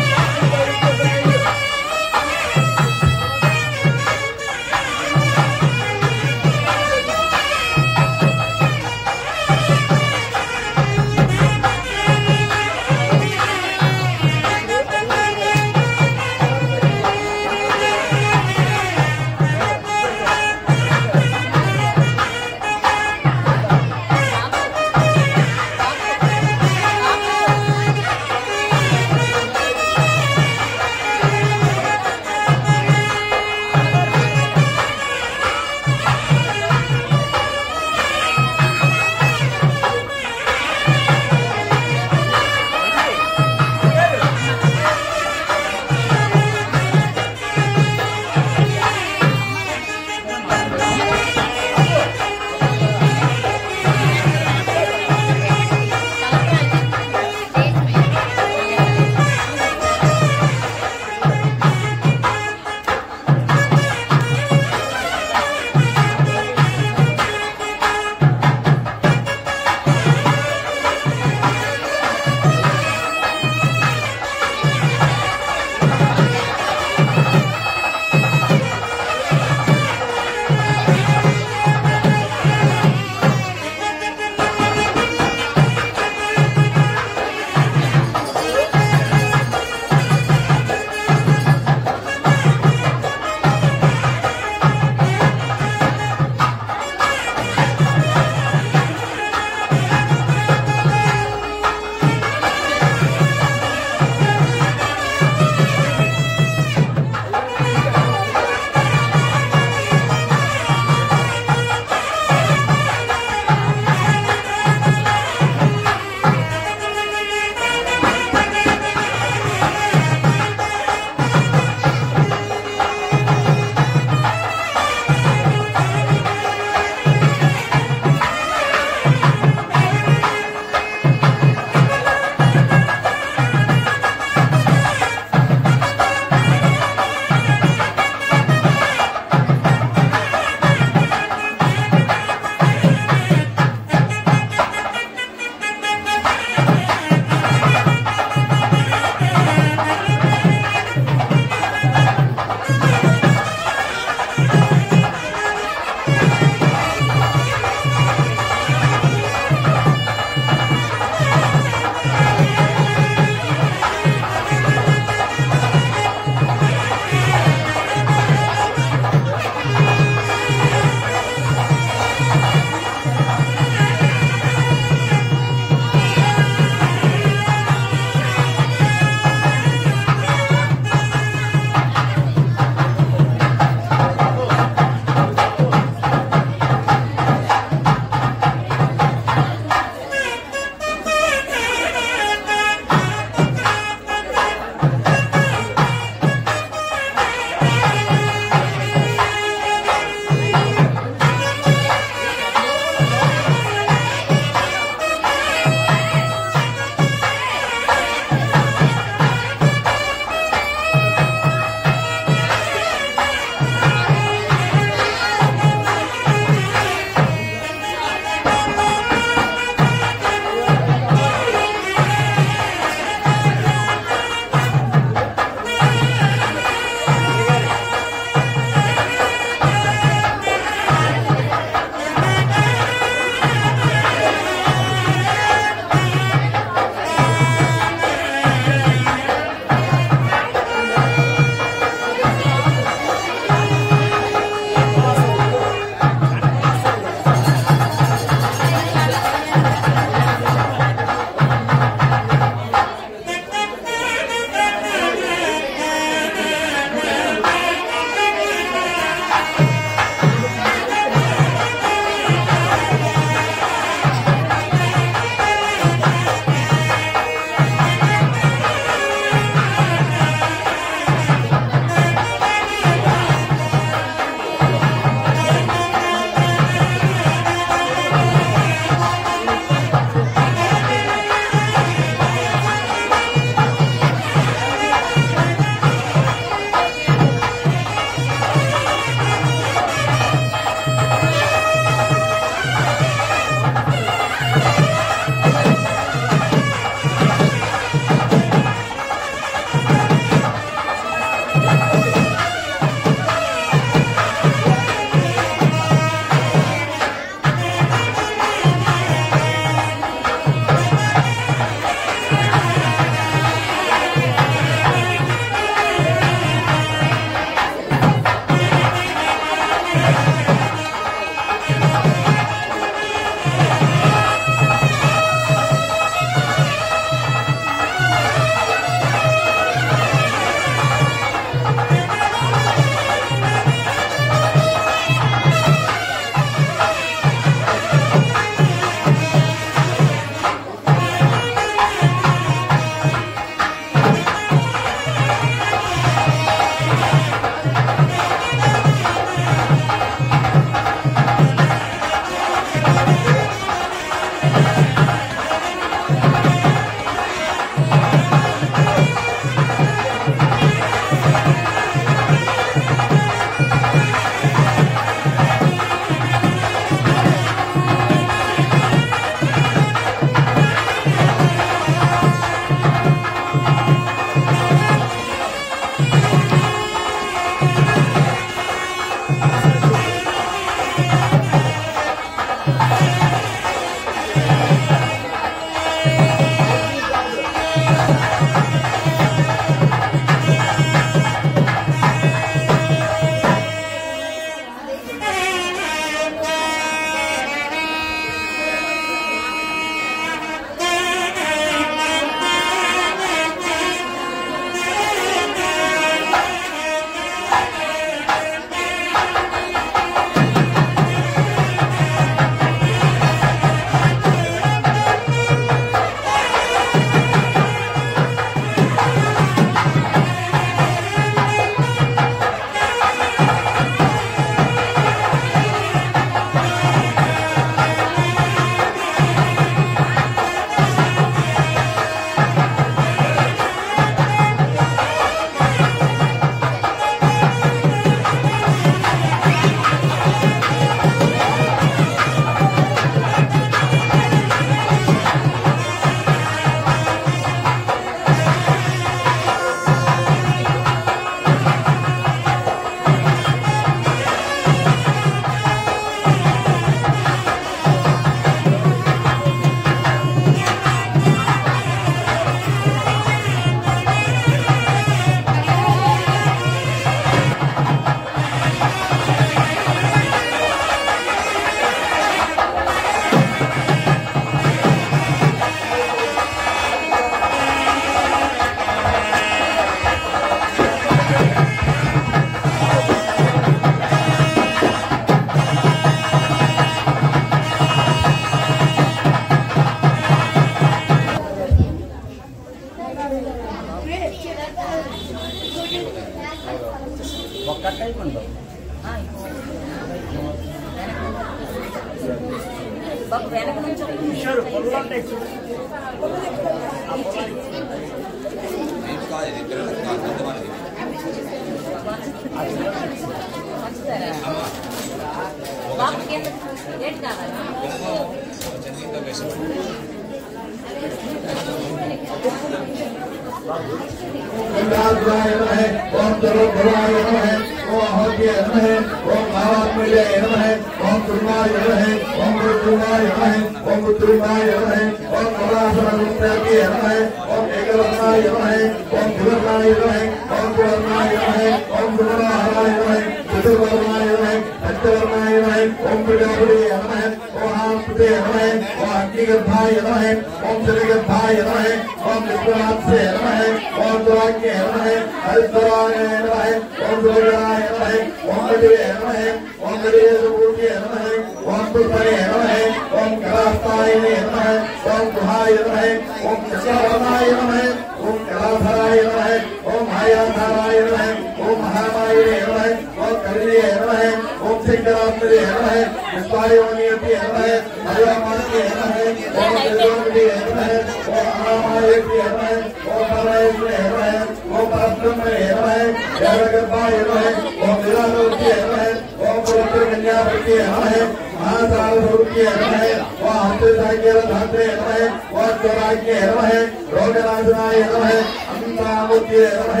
Speaker 5: रोगनाशनाय नमः, अंतामुद्य नमः,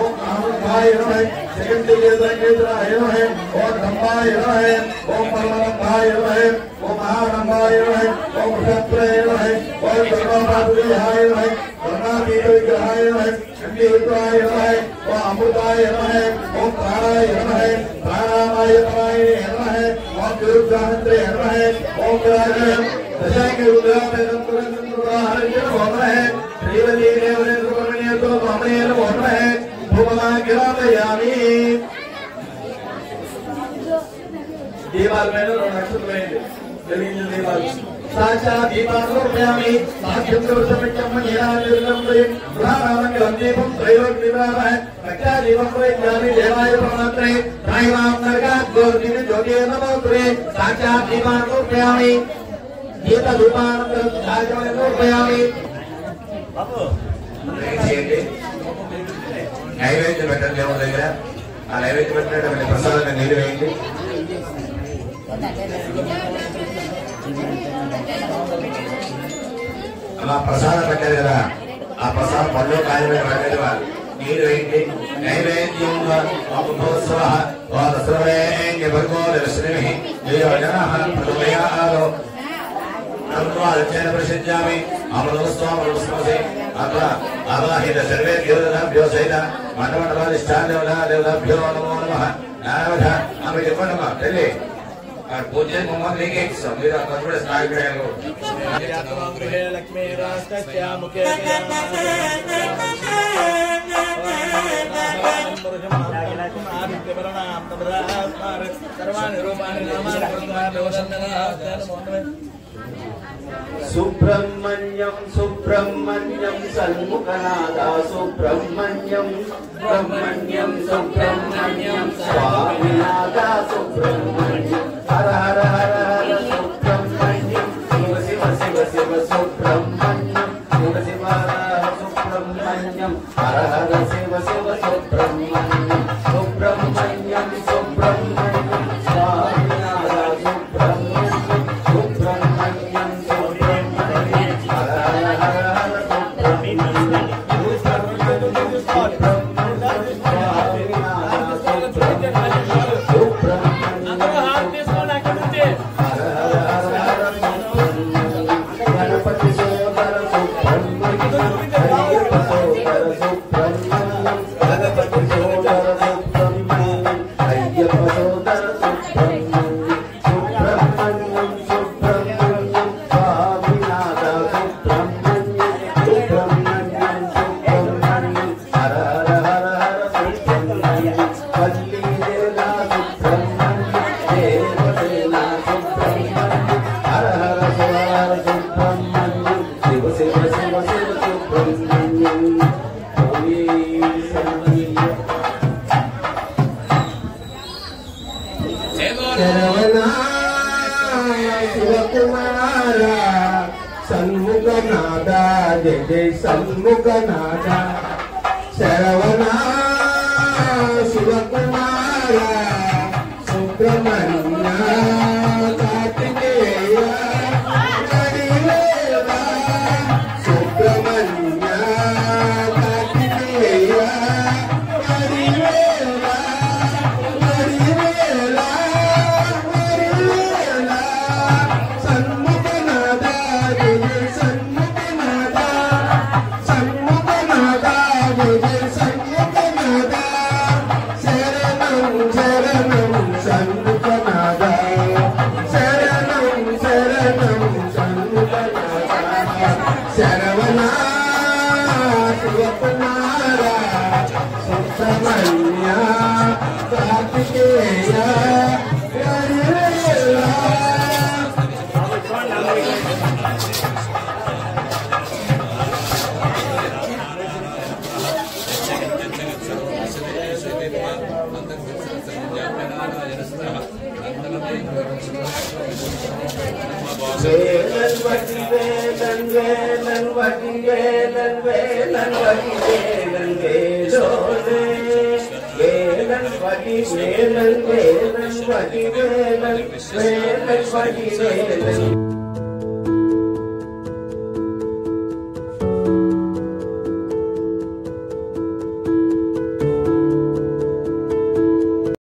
Speaker 5: ओम
Speaker 2: नीलकंठाय नमः सेकंड केतराय नमः ओम रंभाय नमः ओम परमरंभाय नमः ओम महारंभाय नमः ओम क्षत्रय नमः ओम सर्वपादुहाय नमः वर्णातीत विग्रहाय नमः चंडीरुद्राय नमः ओम अमृताय नमः ओम प्राणाय नमः प्राणामाय नमः ओम गुरुग्रहंत्रे नमः ओम राजय दशांग रुद्राय नमः श्रीवती देवरेन्द्र परमेश्वर स्वामिने नमः भूमा गिरामयामि दीवाल में नक्षत्र जमीन दीवाल साचा दीपालोकयामि साक्षात्कृतमित्यं नीलानिर्गं प्रयं पुराणामं दीपं त्रयोदीपावः कक्षा दीपं प्रयच्छामि देवाय परमात्मने त्रयमां नरकात् गोर्दिने ज्योतिः नमोस्तुते साचा दीपालोकयामि दीपधूपानन्तरं साचालोकयामि बाबू
Speaker 1: చేయండి నైవేద్యం పెట్టండి దేవుడి దగ్గర ఆ నైవేద్యం పెట్టినటువంటి ప్రసాదాన్ని నీరు వేయండి అలా ప్రసాదం పెట్టారు కదా ఆ ప్రసాదం పళ్ళు కాయలు పెట్టలేదు నీరు వేయండి నైవేద్యంగా ప్రసిద్ధ్యామి అమృతస్వామి అట్లా అవాహిత సర్వే దేవతాభ్యో సహిత మండమండలాధిష్టాదేవతాభ్యో నమో నమః నారద ఆమె చెప్పండమ్మా తల్లి పూజ మమ్మల్ని నీకే ఇస్తాం మీరు అక్కడ కూడా స్థాయిలో లక్ష్మీ రాష్ట్రముఖే
Speaker 5: सुब्रह्मण्यं सुब्रह्मण्यं सन्मुखनादा सुब्रह्मण्यं ब्रह्मण्यं सुब्रह्मण्यं स्वामिनादा सुब्रह्मण्यं हर हर हर हर सुब्रह्मण्यं शिव शिव शिव शिव सुब्रह्मण्यं शिव शिव सुब्रह्मण्यं हर हर शिव शिव सुब्रह्मण्यं सुब्रह्मण्यं सुब्रह्मण्यं स्वामिनादा सुब्रह्मण्यं सुब्रह्मण्यं
Speaker 2: सन्मुखनादा जय जय सन्मुखनादा शरवणा शिवकुमारा सुब्रह्मण्य कार्तिकेय हरिवेला सुब्रह्मण्य कार्तिकेय हरिवेला हरिवेला हरिवेला सन्मुखनादा जय जय सन्मुखनादा सन्मुखनादा जय जय सन्मुखनादा शरणं शरणं सन्मुखनादा शरणं शरणं सन्मुखनादा शरवणा शिवकुमारा Subrahmanya Kartikeya हरिवेला
Speaker 5: Velan vati velan velan vati velan velan vati velan velone velan vati velan velan vati velan velan vati velan